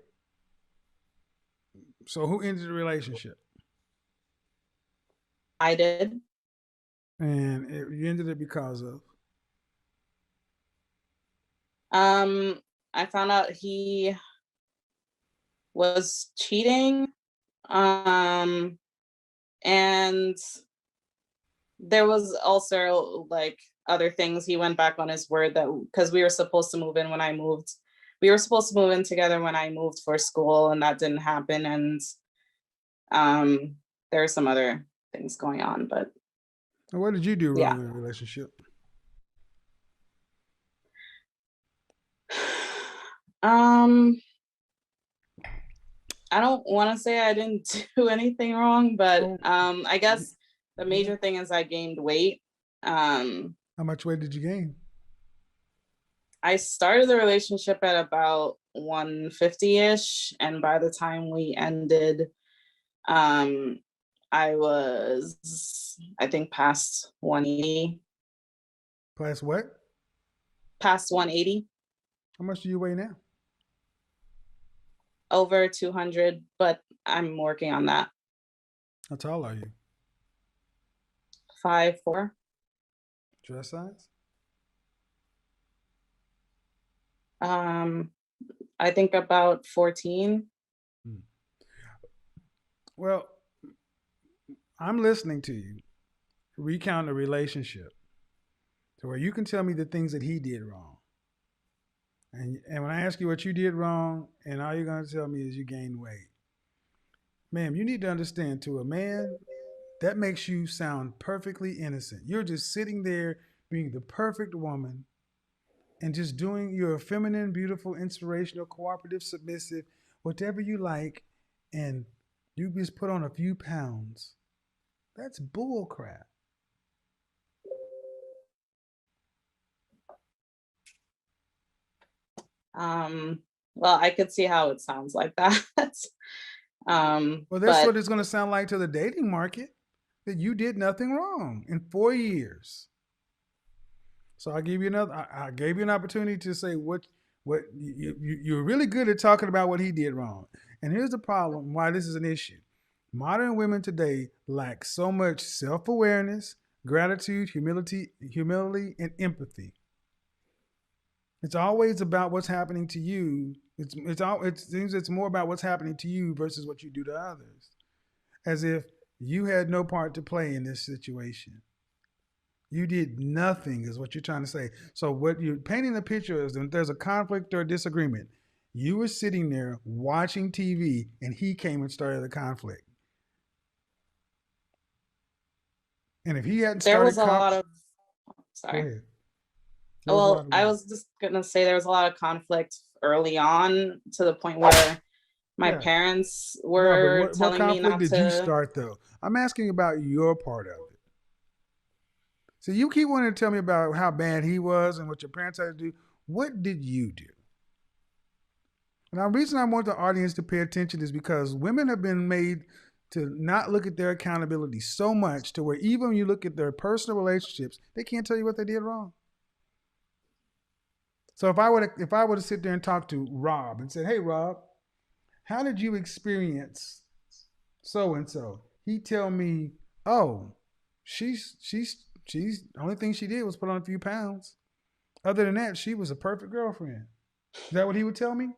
[SPEAKER 3] So who ended the relationship?
[SPEAKER 5] I did.
[SPEAKER 3] And you ended it because of?
[SPEAKER 5] I found out he was cheating. And there was also like other things. He went back on his word that because we were supposed to move in when I moved. We were supposed to move in together when I moved for school, and that didn't happen. And there are some other things going on, but
[SPEAKER 3] What did you do
[SPEAKER 5] yeah.
[SPEAKER 3] wrong in the relationship?
[SPEAKER 5] I don't want to say I didn't do anything wrong, but I guess the major thing is I gained weight.
[SPEAKER 3] How much weight did you gain?
[SPEAKER 5] I started the relationship at about 150-ish, and by the time we ended, I was, I think, past 180.
[SPEAKER 3] Past what?
[SPEAKER 5] Past 180.
[SPEAKER 3] How much do you weigh now?
[SPEAKER 5] Over 200, but I'm working on that.
[SPEAKER 3] How tall are you?
[SPEAKER 5] 5'4".
[SPEAKER 3] Dress size?
[SPEAKER 5] I think about 14.
[SPEAKER 3] Well, I'm listening to you recount a relationship to where you can tell me the things that he did wrong. And when I ask you what you did wrong, and all you're going to tell me is you gained weight. Ma'am, you need to understand, to a man, that makes you sound perfectly innocent. You're just sitting there being the perfect woman and just doing your feminine, beautiful, inspirational, cooperative, submissive, whatever you like, and you just put on a few pounds. That's bull crap.
[SPEAKER 5] Well, I could see how it sounds like that.
[SPEAKER 3] Well, that's what it's going to sound like to the dating market, that you did nothing wrong in 4 years. So I gave you an opportunity to say what you're really good at talking about what he did wrong. And here's the problem why this is an issue. Modern women today lack so much self-awareness, gratitude, humility, and empathy. It's always about what's happening to you. It seems it's more about what's happening to you versus what you do to others, as if you had no part to play in this situation. You did nothing, is what you're trying to say. So what you're painting the picture is that there's a conflict or a disagreement. You were sitting there watching TV, and he came and started the conflict. And if he hadn't started,
[SPEAKER 5] there was a lot of. Sorry.
[SPEAKER 3] Go ahead.
[SPEAKER 5] Well, I was just gonna say there was a lot of conflict early on, to the point where my parents were telling me not to.
[SPEAKER 3] What conflict did you start, though? I'm asking about your part of it. So you keep wanting to tell me about how bad he was and what your parents had to do. What did you do? And the reason I want the audience to pay attention is because women have been made to not look at their accountability so much to where even when you look at their personal relationships, they can't tell you what they did wrong. So if I were to sit there and talk to Rob and say, "Hey, Rob, how did you experience so and so?" He'd tell me, "Oh, she's the only thing she did was put on a few pounds." Other than that, she was a perfect girlfriend. Is that what he would tell me?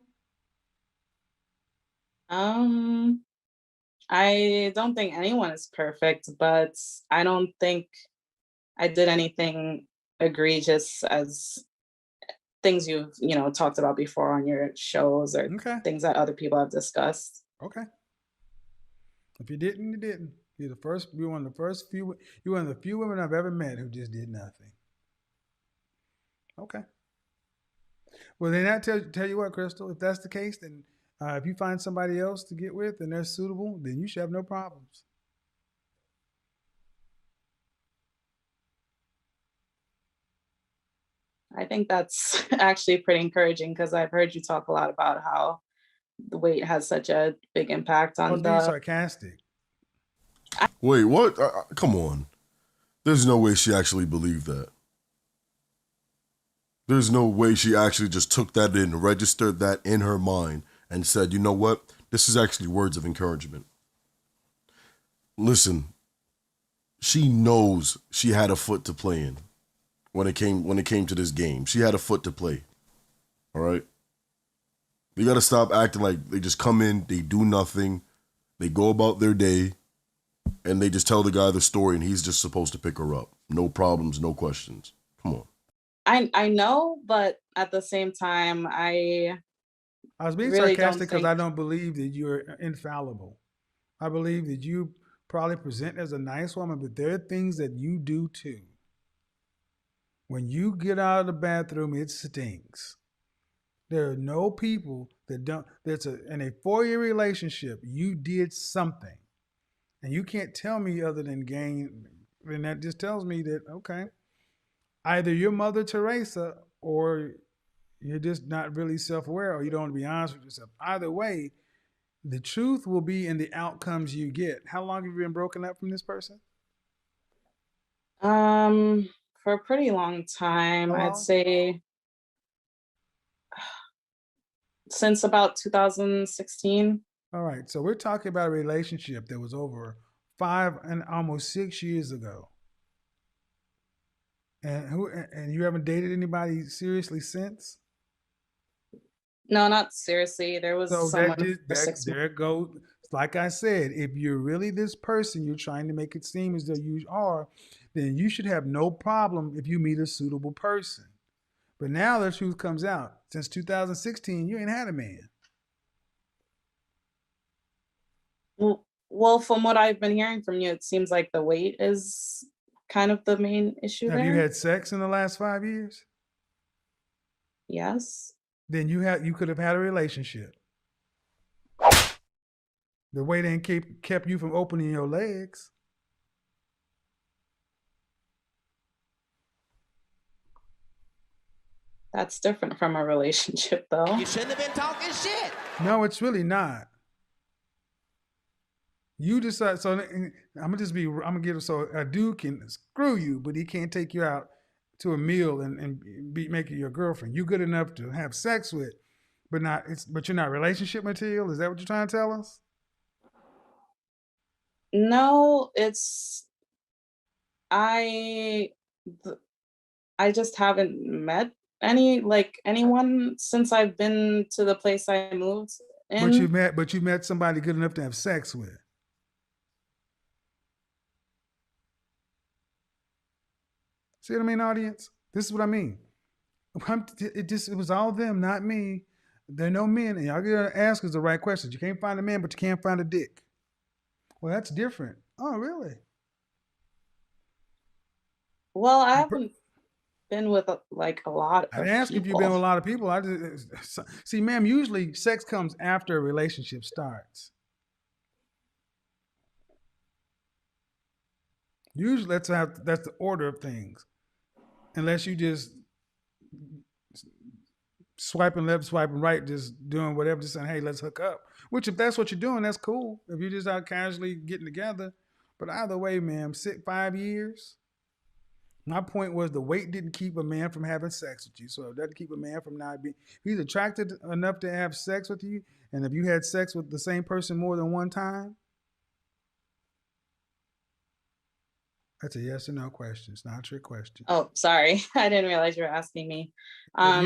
[SPEAKER 5] Um, I don't think anyone is perfect, but I don't think I did anything egregious as things you've, talked about before on your shows or
[SPEAKER 3] Okay.
[SPEAKER 5] things that other people have discussed.
[SPEAKER 3] Okay. If you didn't, you didn't. You're the first. You're one of the first few. You're one of the few women I've ever met who just did nothing. Okay. Well, then I tell you what, Crystal. If that's the case, then if you find somebody else to get with and they're suitable, then you should have no problems.
[SPEAKER 5] I think that's actually pretty encouraging because I've heard you talk a lot about how the weight has such a big impact
[SPEAKER 3] I was
[SPEAKER 5] on
[SPEAKER 3] being
[SPEAKER 5] the.
[SPEAKER 3] sarcastic.
[SPEAKER 1] Wait, what? Come on. There's no way she actually believed that. There's no way she actually just took that in, registered that in her mind, and said, you know what? This is actually words of encouragement. Listen, she knows she had a foot to play in when it came to this game. She had a foot to play. All right? You got to stop acting like they just come in, they do nothing, they go about their day, and they just tell the guy the story, and he's just supposed to pick her up. No problems, no questions. Come on.
[SPEAKER 5] I know, but at the same time, I
[SPEAKER 3] was being
[SPEAKER 5] really don't
[SPEAKER 3] sarcastic because
[SPEAKER 5] think.
[SPEAKER 3] I don't believe that you're infallible. I believe that you probably present as a nice woman, but there are things that you do too. When you get out of the bathroom, it stinks. There are no people that don't. In a 4-year relationship, you did something, and you can't tell me other than gain. And that just tells me that okay, either you're Mother Teresa or you're just not really self-aware, or you don't want to be honest with yourself. Either way, the truth will be in the outcomes you get. How long have you been broken up from this person?
[SPEAKER 5] For a pretty long time,
[SPEAKER 3] How
[SPEAKER 5] I'd
[SPEAKER 3] long?
[SPEAKER 5] say since about 2016.
[SPEAKER 3] All right. So we're talking about a relationship that was over 5 and almost 6 years ago. And you haven't dated anybody seriously since?
[SPEAKER 5] No, not seriously. There was
[SPEAKER 3] So
[SPEAKER 5] someone for 6 months.
[SPEAKER 3] there it goes. Like I said, if you're really this person, you're trying to make it seem as though you are, then you should have no problem if you meet a suitable person. But now the truth comes out. Since 2016, you ain't had a man.
[SPEAKER 5] Well, from what I've been hearing from you, it seems like the weight is kind of the main issue
[SPEAKER 3] Have you
[SPEAKER 5] there.
[SPEAKER 3] had sex in the last 5 years?
[SPEAKER 5] Yes.
[SPEAKER 3] Then you could have had a relationship. The weight ain't kept you from opening your legs.
[SPEAKER 5] That's different from a relationship, though.
[SPEAKER 6] You shouldn't have been talking shit.
[SPEAKER 3] No, it's really not. You decide. So I'm gonna give it so a dude can screw you, but he can't take you out to a meal and be making your girlfriend. You good enough to have sex with, but you're not relationship material. Is that what you're trying to tell us?
[SPEAKER 5] No, it's I just haven't met anyone since I've been to the place I moved in.
[SPEAKER 3] But you met somebody good enough to have sex with. See what I mean, audience? This is what I mean. It was all them, not me. There are no men, and y'all gotta ask us the right questions. You can't find a man, but you can't find a dick. Well, that's different. Oh, really?
[SPEAKER 5] Well, I haven't been with a lot of
[SPEAKER 3] I didn't ask if you've been with a lot of people. I just see, ma'am. Usually, sex comes after a relationship starts. Usually, that's the order of things, unless you just swiping left, swiping right, just doing whatever, just saying, hey, let's hook up. Which, if that's what you're doing, that's cool. If you're just out casually getting together. But either way, ma'am, 5 years. My point was the weight didn't keep a man from having sex with you. So it doesn't keep a man from not being, he's attracted enough to have sex with you. And if you had sex with the same person more than one time, That's a yes or no question. It's not a trick question.
[SPEAKER 5] Oh, sorry. I didn't realize you were asking me.
[SPEAKER 3] Have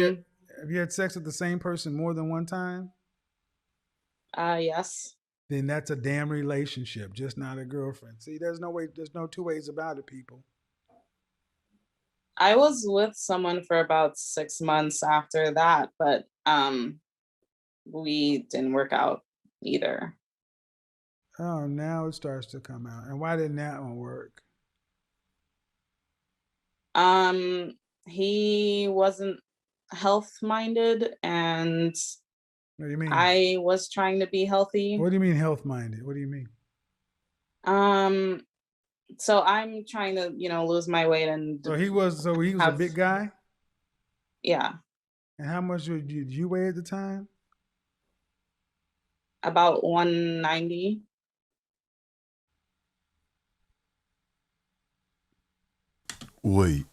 [SPEAKER 3] you had sex with the same person more than one time?
[SPEAKER 5] Yes.
[SPEAKER 3] Then that's a damn relationship, just not a girlfriend. See, there's no two ways about it, people.
[SPEAKER 5] I was with someone for about 6 months after that, but we didn't work out either.
[SPEAKER 3] Oh, now it starts to come out. And why didn't that one work?
[SPEAKER 5] He wasn't health minded, and
[SPEAKER 3] What do you mean?
[SPEAKER 5] I was trying to be healthy.
[SPEAKER 3] What do you mean health minded? What do you mean?
[SPEAKER 5] So I'm trying to, lose my weight and
[SPEAKER 3] He was a big guy?
[SPEAKER 5] Yeah.
[SPEAKER 3] And how much did you weigh at the time?
[SPEAKER 5] About 190.
[SPEAKER 1] Wait,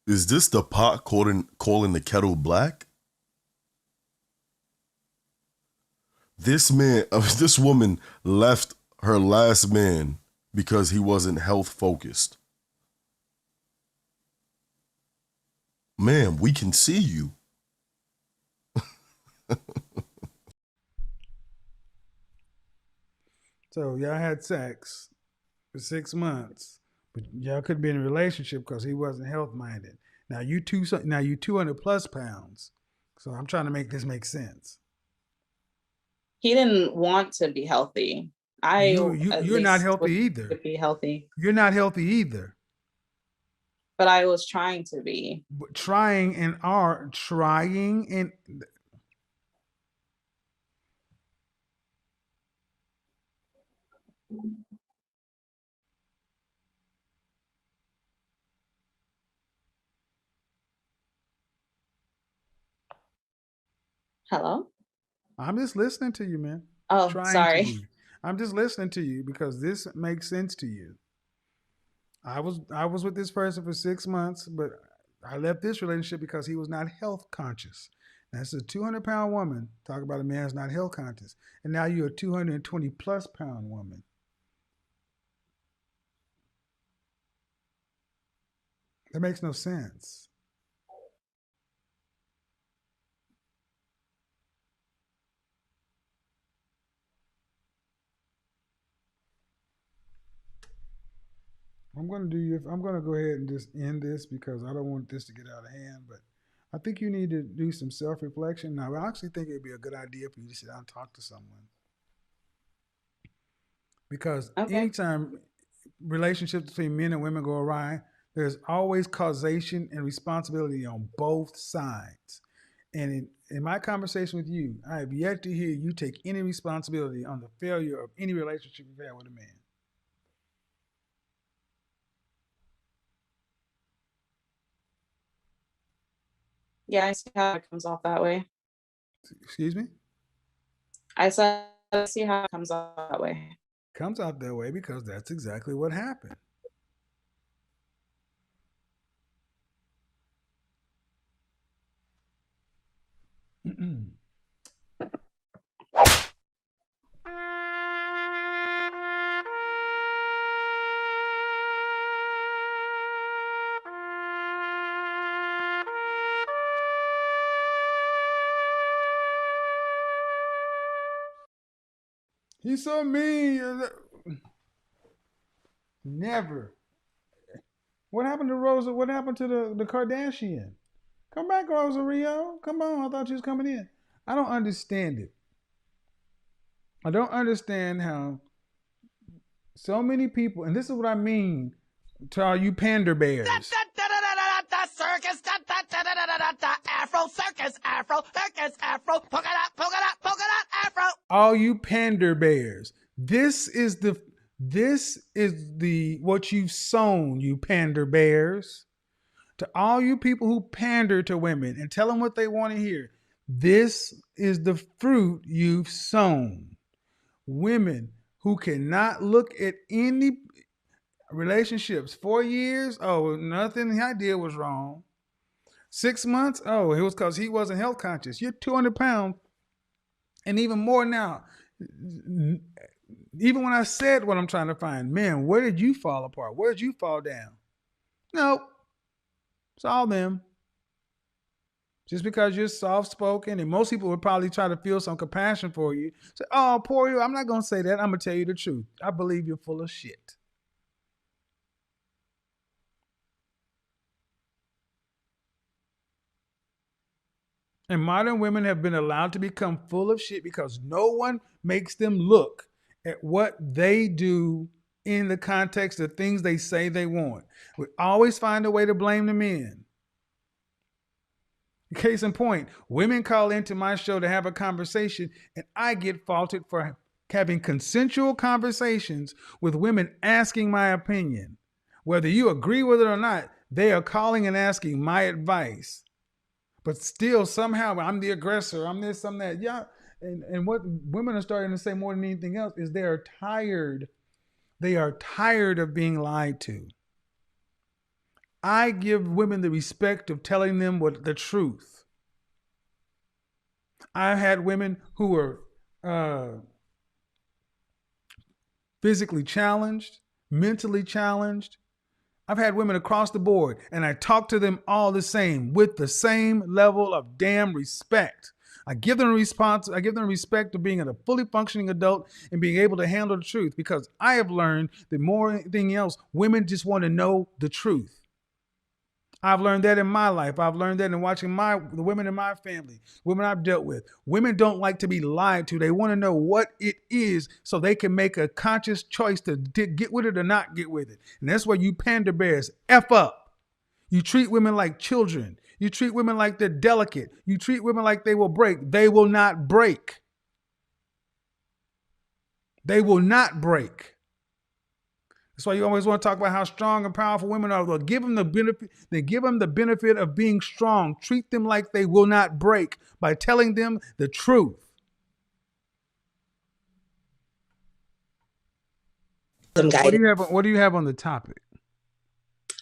[SPEAKER 1] is this the pot calling the kettle black? This woman left her last man because he wasn't health focused. Ma'am, we can see you.
[SPEAKER 3] So y'all had sex for 6 months, but y'all could be in a relationship because he wasn't health minded. Now you 200 plus pounds. So I'm trying to make this make sense.
[SPEAKER 5] He didn't want to be healthy.
[SPEAKER 3] You're not healthy either.
[SPEAKER 5] To be healthy.
[SPEAKER 3] You're not healthy either.
[SPEAKER 5] But I was trying to be.
[SPEAKER 3] But trying and
[SPEAKER 5] Hello?
[SPEAKER 3] I'm just listening to you, man.
[SPEAKER 5] Oh, sorry.
[SPEAKER 3] I'm just listening to you because this makes sense to you. I was with this person for 6 months, but I left this relationship because he was not health conscious. That's a 200-pound woman. Talk about a man who's not health conscious. And now you're a 220 plus pound woman. That makes no sense. I'm going to go ahead and just end this because I don't want this to get out of hand, but I think you need to do some self-reflection. Now, I actually think it'd be a good idea for you to sit down and talk to someone. Because anytime relationships between men and women go awry, there's always causation and responsibility on both sides. And in my conversation with you, I have yet to hear you take any responsibility on the failure of any relationship you've had with a man.
[SPEAKER 5] Yeah, I see how it comes off that way.
[SPEAKER 3] Excuse me?
[SPEAKER 5] I said, I see how it comes off that way.
[SPEAKER 3] Comes out that way because that's exactly what happened. He's so mean. Never. What happened to Rosa? What happened to the Kardashian? Come back, Rosa Rio. Come on. I thought you was coming in. I don't understand it. I don't understand how so many people, and this is what I mean to all you pander bears.
[SPEAKER 6] Circus, Afro circus, Afro circus, Afro, polka dot, Afro.
[SPEAKER 3] All you pander bears. This is the what you've sown, you pander bears. To all you people who pander to women and tell them what they want to hear, this is the fruit you've sown. Women who cannot look at any relationships. 4 years, oh, nothing I did was wrong. 6 months, oh, it was because he wasn't health conscious. You're 200 pounds and even more now. Even when I said what I'm trying to find, man, where did you fall apart? Where did you fall down? Nope. It's all them. Just because you're soft spoken, and most people would probably try to feel some compassion for you. Say, oh, poor you. I'm not going to say that. I'm going to tell you the truth. I believe you're full of shit. And modern women have been allowed to become full of shit because no one makes them look at what they do in the context of things they say they want. We always find a way to blame the men. Case in point, women call into my show to have a conversation, and I get faulted for having consensual conversations with women asking my opinion. Whether you agree with it or not, they are calling and asking my advice. But still, somehow, I'm the aggressor. I'm this, I'm that. Yeah. And what women are starting to say more than anything else is they are tired. They are tired of being lied to. I give women the respect of telling them what the truth. I've had women who were physically challenged, mentally challenged. I've had women across the board, and I talk to them all the same with the same level of damn respect. I give them respect of being a fully functioning adult and being able to handle the truth, because I have learned that more than anything else, women just want to know the truth. I've learned that in my life. I've learned that in watching the women in my family, women I've dealt with. Women don't like to be lied to. They want to know what it is so they can make a conscious choice to get with it or not get with it. And that's where you panda bears F up. You treat women like children. You treat women like they're delicate. You treat women like they will break. They will not break. They will not break. That's why you always want to talk about how strong and powerful women are. Well, give them the benefit. They give them the benefit of being strong. Treat them like they will not break by telling them the truth. What do you have on the topic?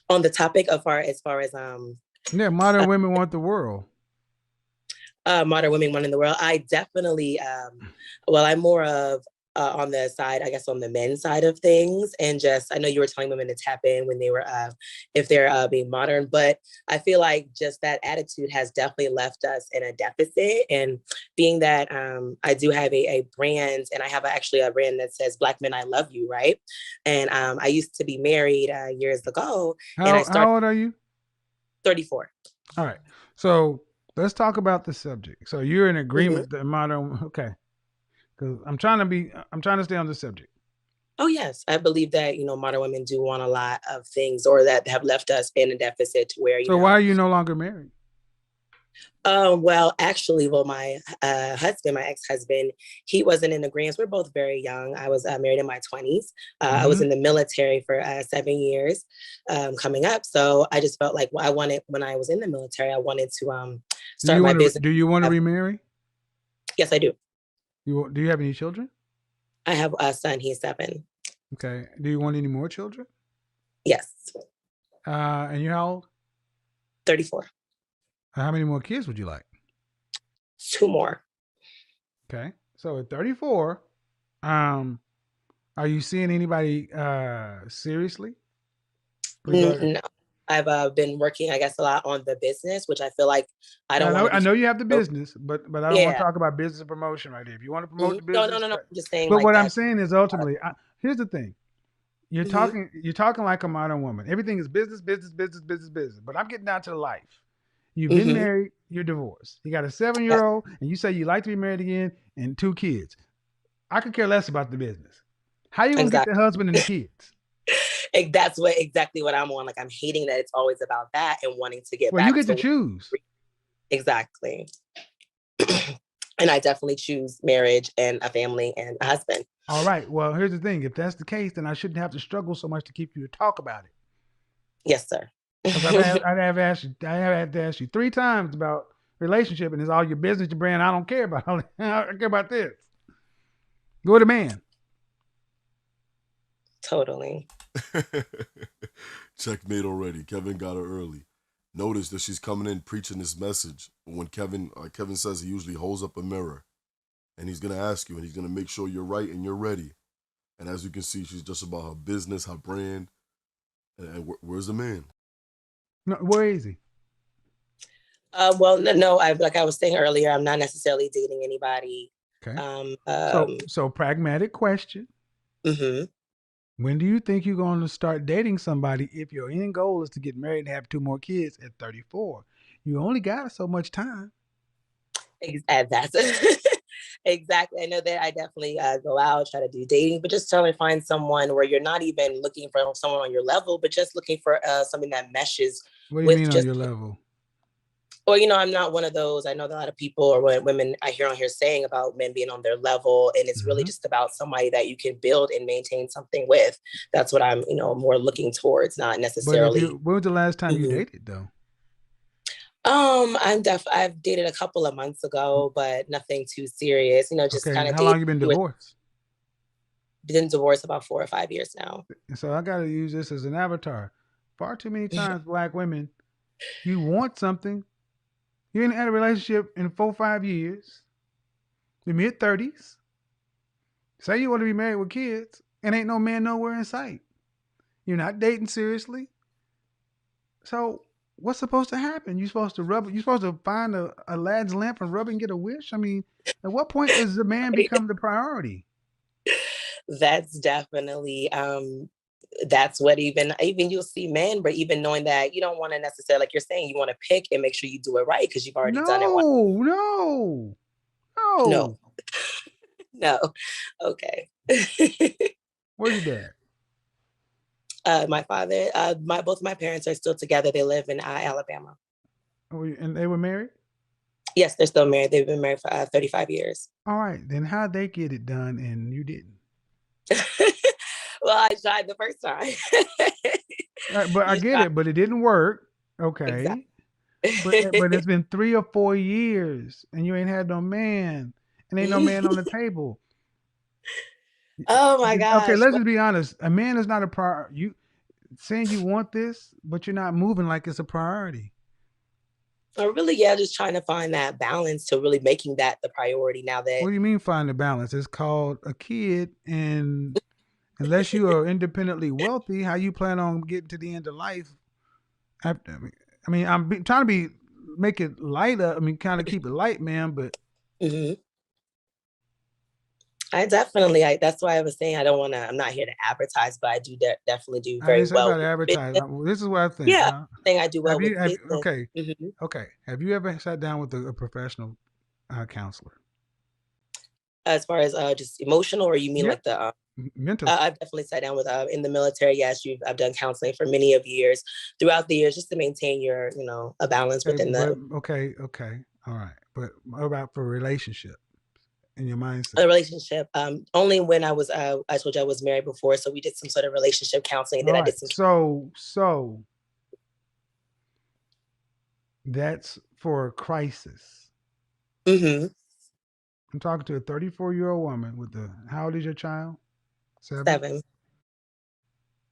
[SPEAKER 7] On the topic as far as
[SPEAKER 3] yeah, modern women want the world.
[SPEAKER 7] Modern women wanting the world. I definitely I'm more of on the side, I guess, on the men's side of things. And just, I know you were telling women to tap in when they were, if they're being modern, but I feel like just that attitude has definitely left us in a deficit. And being that I do have a brand, and I have actually a brand that says Black Men, I Love You, right? And I used to be married years ago.
[SPEAKER 3] How old are you?
[SPEAKER 7] 34.
[SPEAKER 3] All right. So let's talk about the subject. So you're in agreement that modern, okay. Because I'm trying to stay on the subject.
[SPEAKER 7] Oh, yes. I believe that, modern women do want a lot of things, or that have left us in a deficit to where,
[SPEAKER 3] So why are you no longer married?
[SPEAKER 7] Well, actually, my husband, my ex-husband, he wasn't in agreement. We're both very young. I was married in my 20s. I was in the military for 7 years coming up. So I just felt like when I was in the military, I wanted to start my business.
[SPEAKER 3] Do you want to remarry?
[SPEAKER 7] Yes, I do.
[SPEAKER 3] Do you have any children?
[SPEAKER 7] I have a son. He's 7.
[SPEAKER 3] Okay. Do you want any more children?
[SPEAKER 7] Yes.
[SPEAKER 3] And you're how old?
[SPEAKER 7] 34.
[SPEAKER 3] How many more kids would you like?
[SPEAKER 7] 2 more.
[SPEAKER 3] Okay. So at 34, are you seeing anybody seriously?
[SPEAKER 7] No. I've been working, I guess, a lot on the business, which I feel like I
[SPEAKER 3] know you have the business, but I don't want to talk about business promotion right here. If you want to promote the business,
[SPEAKER 7] no. I'm just saying.
[SPEAKER 3] But what I'm saying is ultimately, here's the thing: you're talking like a modern woman. Everything is business. But I'm getting down to life. You've been married, you're divorced. You got a 7-year-old, and you say you like to be married again, and 2 kids. I could care less about the business. How you gonna get the husband and the kids?
[SPEAKER 7] That's exactly what I'm on. Like, I'm hating that it's always about that and wanting to get back.
[SPEAKER 3] Well, you get to choose.
[SPEAKER 7] Exactly. And I definitely choose marriage and a family and a husband.
[SPEAKER 3] All right. Well, here's the thing. If that's the case, then I shouldn't have to struggle so much to keep you to talk about it.
[SPEAKER 7] Yes, sir.
[SPEAKER 3] I have had to ask you 3 times about relationship, and it's all your business, your brand. I don't care about. I care about this. Go to man.
[SPEAKER 7] Totally.
[SPEAKER 1] Checkmate already. Kevin got her early. Notice that she's coming in preaching this message. When Kevin says he usually holds up a mirror, and he's gonna ask you, and he's gonna make sure you're right and you're ready. And as you can see, she's just about her business, her brand. And where's the man?
[SPEAKER 3] No, where is he?
[SPEAKER 7] Well, no, like I was saying earlier, I'm not necessarily dating anybody.
[SPEAKER 3] Okay. So pragmatic question.
[SPEAKER 7] Mm-hmm.
[SPEAKER 3] When do you think you're going to start dating somebody if your end goal is to get married and have 2 more kids at 34? You only got so much time.
[SPEAKER 7] That's exactly. I know that I definitely go out, try to do dating, but just trying to find someone where you're not even looking for someone on your level, but just looking for something that meshes.
[SPEAKER 3] What do you
[SPEAKER 7] with
[SPEAKER 3] mean
[SPEAKER 7] just,
[SPEAKER 3] on your level?
[SPEAKER 7] Or, I'm not one of those. I know that a lot of people or women I hear on here saying about men being on their level, and it's really just about somebody that you can build and maintain something with. That's what I'm, more looking towards, not necessarily.
[SPEAKER 3] But when was the last time you dated though?
[SPEAKER 7] I've dated a couple of months ago, but nothing too serious. Just kind of.
[SPEAKER 3] How long you been divorced?
[SPEAKER 7] Been divorced about 4 or 5 years now.
[SPEAKER 3] So I got to use this as an avatar. Far too many times, Black women, you want something, you ain't had a relationship in 4 or 5 years, the mid-30s. Say you want to be married with kids, and ain't no man nowhere in sight. You're not dating seriously. So what's supposed to happen? You're supposed to find a lad's lamp and rub and get a wish? I mean, at what point does the man become the priority?
[SPEAKER 7] That's definitely that's what even you'll see men, but even knowing that you don't want to necessarily, like you're saying, you want to pick and make sure you do it right because you've already done it once.
[SPEAKER 3] No.
[SPEAKER 7] No. Okay.
[SPEAKER 3] Where's your dad?
[SPEAKER 7] My father, both of my parents are still together. They live in Alabama.
[SPEAKER 3] And they were married?
[SPEAKER 7] Yes, they're still married. They've been married for 35 years.
[SPEAKER 3] All right. Then how'd they get it done and you didn't?
[SPEAKER 7] Well, I tried the first time.
[SPEAKER 3] But I get it, but it didn't work. Okay. Exactly. But it's been 3 or 4 years and you ain't had no man and ain't no man on the table.
[SPEAKER 7] Oh my gosh.
[SPEAKER 3] Okay, let's just be honest. A man is not a priority. You saying you want this, but you're not moving like it's a priority.
[SPEAKER 7] Really, just trying to find that balance to really making that the priority now that.
[SPEAKER 3] What do you mean find the balance? It's called a kid, and unless you are independently wealthy, how you plan on getting to the end of life? I'm trying to make it lighter. Kind of keep it light, man, but.
[SPEAKER 7] Mm-hmm. That's why I was saying I'm not here to advertise, but I do definitely do very well.
[SPEAKER 3] About advertise. This is what I think.
[SPEAKER 7] Yeah, I think I do well with business.
[SPEAKER 3] Okay. Mm-hmm. Okay. Have you ever sat down with a professional counselor?
[SPEAKER 7] As far as just emotional, or you mean like the
[SPEAKER 3] mental?
[SPEAKER 7] I've definitely sat down with in the military. Yes, I've done counseling for many of years throughout the years, just to maintain your a balance within the.
[SPEAKER 3] Okay. All right. But what about for relationship? In your mindset?
[SPEAKER 7] A relationship. Only when I told you I was married before, so we did some sort of relationship counseling. And then I did some.
[SPEAKER 3] So that's for a crisis.
[SPEAKER 7] Mm-hmm.
[SPEAKER 3] I'm talking to a 34-year-old woman with how old is your child?
[SPEAKER 7] 7.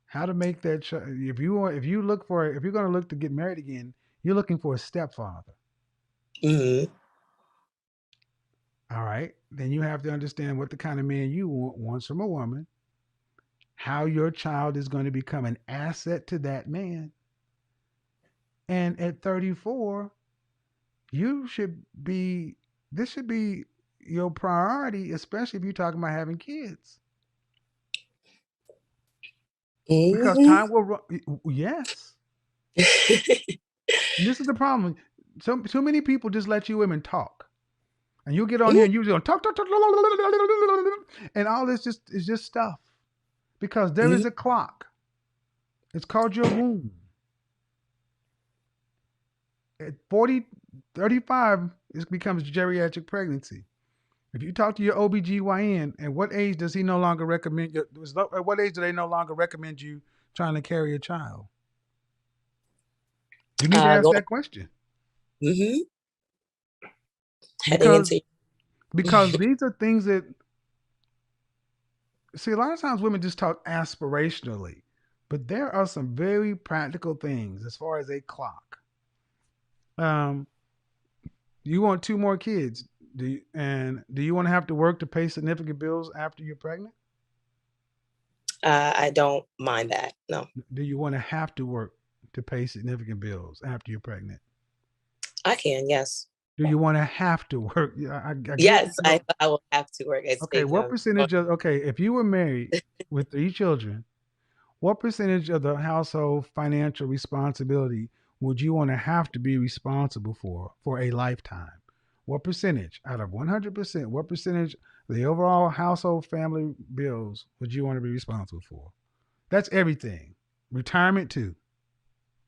[SPEAKER 3] How to make that child? If you're going to look to get married again, you're looking for a stepfather.
[SPEAKER 7] Mm-hmm.
[SPEAKER 3] All right. Then you have to understand what the kind of man you wants from a woman, how your child is going to become an asset to that man. And at 34, this should be your priority, especially if you're talking about having kids. Mm-hmm. Because time will run. Yes. This is the problem. Too many people just let you women talk. And you get on here and you're going to talk, and all this is just stuff. Because there is a clock. It's called your womb. At 35, it becomes geriatric pregnancy. If you talk to your OBGYN, at what age does he no longer recommend at what age do they no longer recommend you trying to carry a child? You need to ask that question.
[SPEAKER 7] Mm-hmm.
[SPEAKER 3] Because these are things that, see, a lot of times women just talk aspirationally, but there are some very practical things as far as a clock. You want 2 more kids. Do you want to have to work to pay significant bills after you're pregnant?
[SPEAKER 7] I don't mind that. No,
[SPEAKER 3] Do you want to have to work to pay significant bills after you're pregnant?
[SPEAKER 7] I can. Yes.
[SPEAKER 3] Do you want to have to work? I get
[SPEAKER 7] Yes,
[SPEAKER 3] you.
[SPEAKER 7] I will have to work. It's
[SPEAKER 3] Okay, what
[SPEAKER 7] you
[SPEAKER 3] percentage of, okay, if you were married with 3 children, what percentage of the household financial responsibility would you want to have to be responsible for a lifetime? What percentage out of 100%, what percentage of the overall household family bills would you want to be responsible for? That's everything. Retirement too.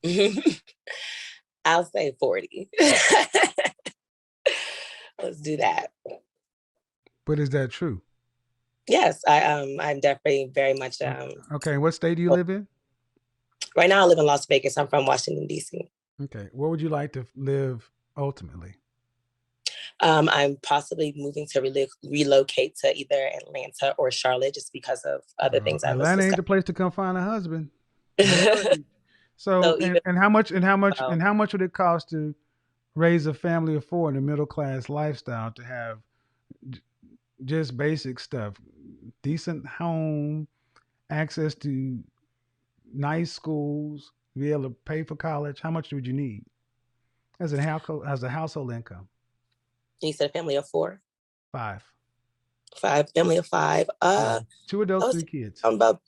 [SPEAKER 7] know. I'll say 40. Let's do that.
[SPEAKER 3] But is that true?
[SPEAKER 7] Yes, I'm definitely very much
[SPEAKER 3] Okay, what state do you live in?
[SPEAKER 7] right now I live in Las Vegas. I'm from Washington, DC.
[SPEAKER 3] Okay, where would you like to live ultimately?
[SPEAKER 7] I'm possibly moving to relocate to either Atlanta or Charlotte just because of other things I was
[SPEAKER 3] Atlanta ain't the
[SPEAKER 7] discussing.
[SPEAKER 3] place to come find a husband. So
[SPEAKER 7] So even
[SPEAKER 3] how
[SPEAKER 7] well,
[SPEAKER 3] much would it cost to raise a family of 4 in a middle class lifestyle to have just basic stuff, decent home, access to nice schools, be able to pay for college? How much would you need as a household income?
[SPEAKER 7] you said a family of 4,
[SPEAKER 3] 5.
[SPEAKER 7] 5, family of 5.
[SPEAKER 3] Yeah, 2
[SPEAKER 7] I
[SPEAKER 3] adults,
[SPEAKER 7] was
[SPEAKER 3] 3 kids.
[SPEAKER 7] talking about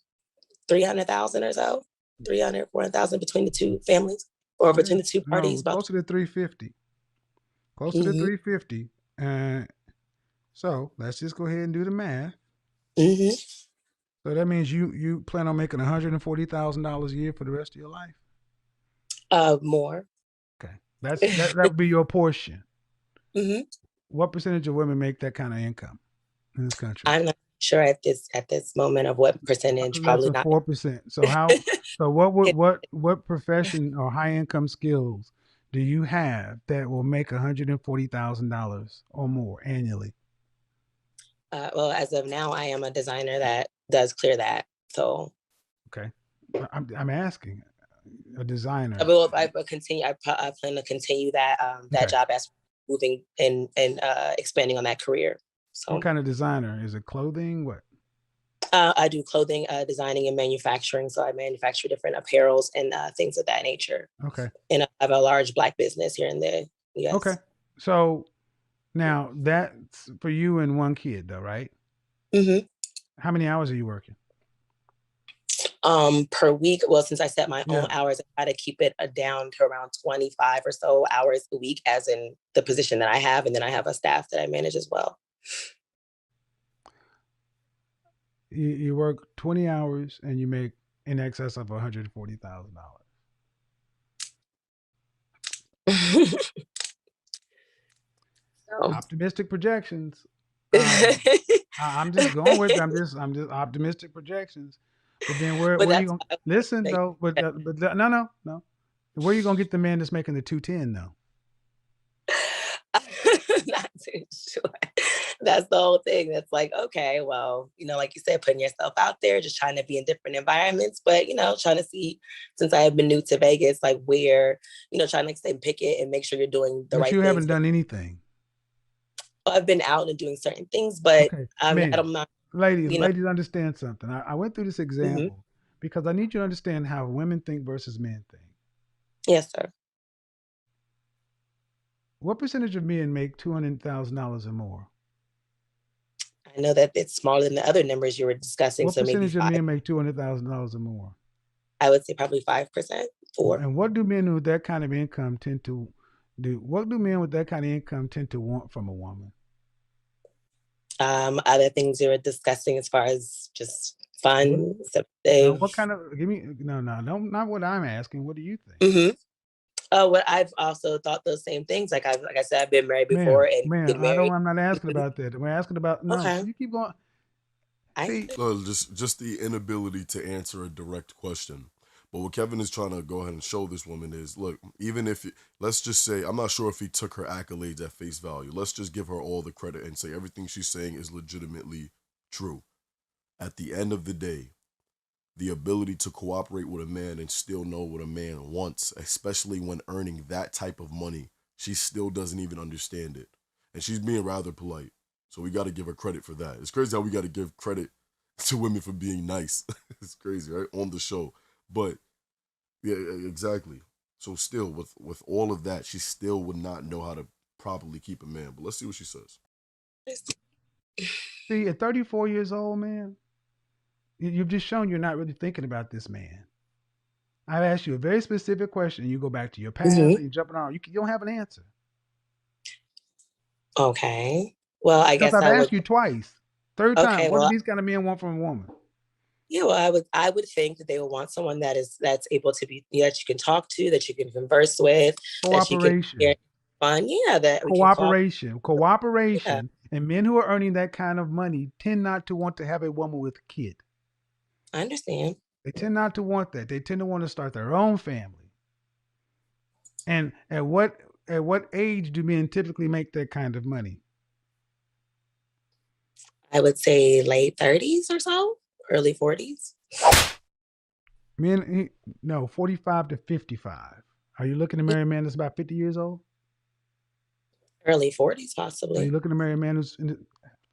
[SPEAKER 7] 300,000 or so, 300, 400,000 between the two families or
[SPEAKER 3] Yeah,
[SPEAKER 7] between the two
[SPEAKER 3] no,
[SPEAKER 7] parties. About
[SPEAKER 3] closer to 350. Closer to
[SPEAKER 7] hmm
[SPEAKER 3] 350. So let's just go ahead and do the math.
[SPEAKER 7] hmm
[SPEAKER 3] So that means you plan on making $140,000 a year for the rest of your life.
[SPEAKER 7] More.
[SPEAKER 3] Okay, that would be your portion.
[SPEAKER 7] hmm
[SPEAKER 3] What percentage of women make that kind of income in this country?
[SPEAKER 7] I'm not sure at this moment of what percentage.
[SPEAKER 3] Less
[SPEAKER 7] Probably
[SPEAKER 3] than
[SPEAKER 7] not.
[SPEAKER 3] 4%. So what profession or high income skills do you have that will make $140,000 or more annually?
[SPEAKER 7] Well, as of now, I am a designer that does clear that. So,
[SPEAKER 3] Okay, I'm asking a designer.
[SPEAKER 7] well, I will continue. I plan to continue that
[SPEAKER 3] Okay,
[SPEAKER 7] job as moving and expanding on that career.
[SPEAKER 3] what
[SPEAKER 7] So,
[SPEAKER 3] kind of designer is it? Clothing? What?
[SPEAKER 7] I do clothing designing and manufacturing. So I manufacture different apparels and things of that nature.
[SPEAKER 3] Okay.
[SPEAKER 7] And I have a large Black business here in the
[SPEAKER 3] Okay.
[SPEAKER 7] U.S.
[SPEAKER 3] So now that's for you and 1 kid, though, right?
[SPEAKER 7] hmm
[SPEAKER 3] How many hours are you working?
[SPEAKER 7] Per week. Well, since I set my own
[SPEAKER 3] Yeah.
[SPEAKER 7] hours, I try to keep it down to around 25 or so hours a week, as in the position that I have. And then I have a staff that I manage as well.
[SPEAKER 3] You work 20 hours and you make in excess of $140,000.
[SPEAKER 7] So,
[SPEAKER 3] Optimistic projections. I'm just going with. I'm just optimistic projections. But then
[SPEAKER 7] but
[SPEAKER 3] where you
[SPEAKER 7] that's
[SPEAKER 3] gonna listen though? No. Where you gonna get the man that's making the 210 though?
[SPEAKER 7] not too sure. That's the whole thing. That's like, okay, well, like you said, putting yourself out there, just trying to be in different environments, but trying to see, since I have been new to Vegas, like where, trying to stay pick it and make sure you're doing the
[SPEAKER 3] But
[SPEAKER 7] right
[SPEAKER 3] you haven't
[SPEAKER 7] things.
[SPEAKER 3] done anything.
[SPEAKER 7] I've been out and doing certain things, but
[SPEAKER 3] Okay,
[SPEAKER 7] I
[SPEAKER 3] man,
[SPEAKER 7] don't mind,
[SPEAKER 3] ladies, understand something. I went through this
[SPEAKER 7] mhm.
[SPEAKER 3] example because I need you to understand how women think versus men think.
[SPEAKER 7] Yes, sir.
[SPEAKER 3] What percentage of men make $200,000 or more?
[SPEAKER 7] I know that it's smaller than the other numbers you were discussing,
[SPEAKER 3] What
[SPEAKER 7] so maybe
[SPEAKER 3] percentage of
[SPEAKER 7] 5.
[SPEAKER 3] men make $200,000 or more?
[SPEAKER 7] I would say probably 5%, 4.
[SPEAKER 3] And what do men with that kind of income tend to do? What do men with that kind of income tend to want from a woman?
[SPEAKER 7] Other things you were discussing as far as just
[SPEAKER 3] What,
[SPEAKER 7] fun, so
[SPEAKER 3] now,
[SPEAKER 7] they've.
[SPEAKER 3] what kind of? Give me no, not what I'm asking. What do you think,
[SPEAKER 7] hmm what I've also thought those same things. Like I said, I've been married before
[SPEAKER 3] ma'am?
[SPEAKER 7] and
[SPEAKER 3] Ma'am,
[SPEAKER 7] been married.
[SPEAKER 3] I'm not asking about that. We're asking about no.
[SPEAKER 7] Okay,
[SPEAKER 3] You keep going.
[SPEAKER 7] I
[SPEAKER 3] See,
[SPEAKER 1] Just the inability to answer a direct question. But what Kevin is trying to go ahead and show this woman is, look, even if let's just say, I'm not sure if he took her accolades at face value. Let's just give her all the credit and say everything she's saying is legitimately true. At the end of the day, the ability to cooperate with a man and still know what a man wants, especially when earning that type of money, she still doesn't even understand it. And she's being rather polite. So we got to give her credit for that. It's crazy how we got to give credit to women for being nice. It's crazy, right? On the show. But yeah, exactly. So still with all of that, she still would not know how to properly keep a man. But let's see what she says.
[SPEAKER 3] See, at 34 years old, man, you've just shown you're not really thinking about this man. I've asked you a very specific question. You go back to your past
[SPEAKER 7] Mhm.
[SPEAKER 3] and you're jumping on. You don't have an answer.
[SPEAKER 7] Okay. Well, I
[SPEAKER 3] Because
[SPEAKER 7] guess
[SPEAKER 3] I've
[SPEAKER 7] I would.
[SPEAKER 3] asked you twice. Third time,
[SPEAKER 7] Okay.
[SPEAKER 3] what do
[SPEAKER 7] Well,
[SPEAKER 3] these kind of men want from a woman?
[SPEAKER 7] yeah. Well, I would think that they would want someone that's able to be that you can talk to, that you can converse with, that you can
[SPEAKER 3] Cooperation.
[SPEAKER 7] share fun. Yeah, that we can call.
[SPEAKER 3] Cooperation.
[SPEAKER 7] Yeah,
[SPEAKER 3] Cooperation. And men who are earning that kind of money tend not to want to have a woman with a kid.
[SPEAKER 7] I understand.
[SPEAKER 3] They tend not to want that. They tend to want to start their own family. And at what age do men typically make that kind of money?
[SPEAKER 7] I would say late 30s or so, early 40s,
[SPEAKER 3] Men, no, 45 to 55. Are you looking to marry a man that's about 50 years old?
[SPEAKER 7] early 40s
[SPEAKER 3] Are you
[SPEAKER 7] possibly.
[SPEAKER 3] looking to marry a man who's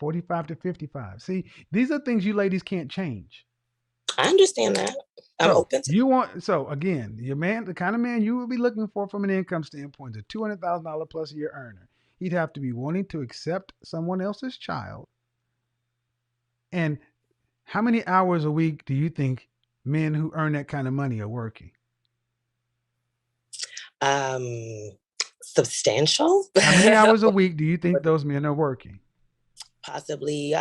[SPEAKER 3] 45 to 55? See, these are things you ladies can't change.
[SPEAKER 7] I understand that. I'm
[SPEAKER 3] So
[SPEAKER 7] open to.
[SPEAKER 3] you want so again, your man, the kind of man you would be looking for from an income standpoint, is a $200,000 plus a year earner. He'd have to be wanting to accept someone else's child. And how many hours a week do you think men who earn that kind of money are working?
[SPEAKER 7] Um, substantial,
[SPEAKER 3] How many hours a week do you think those men are working?
[SPEAKER 7] possibly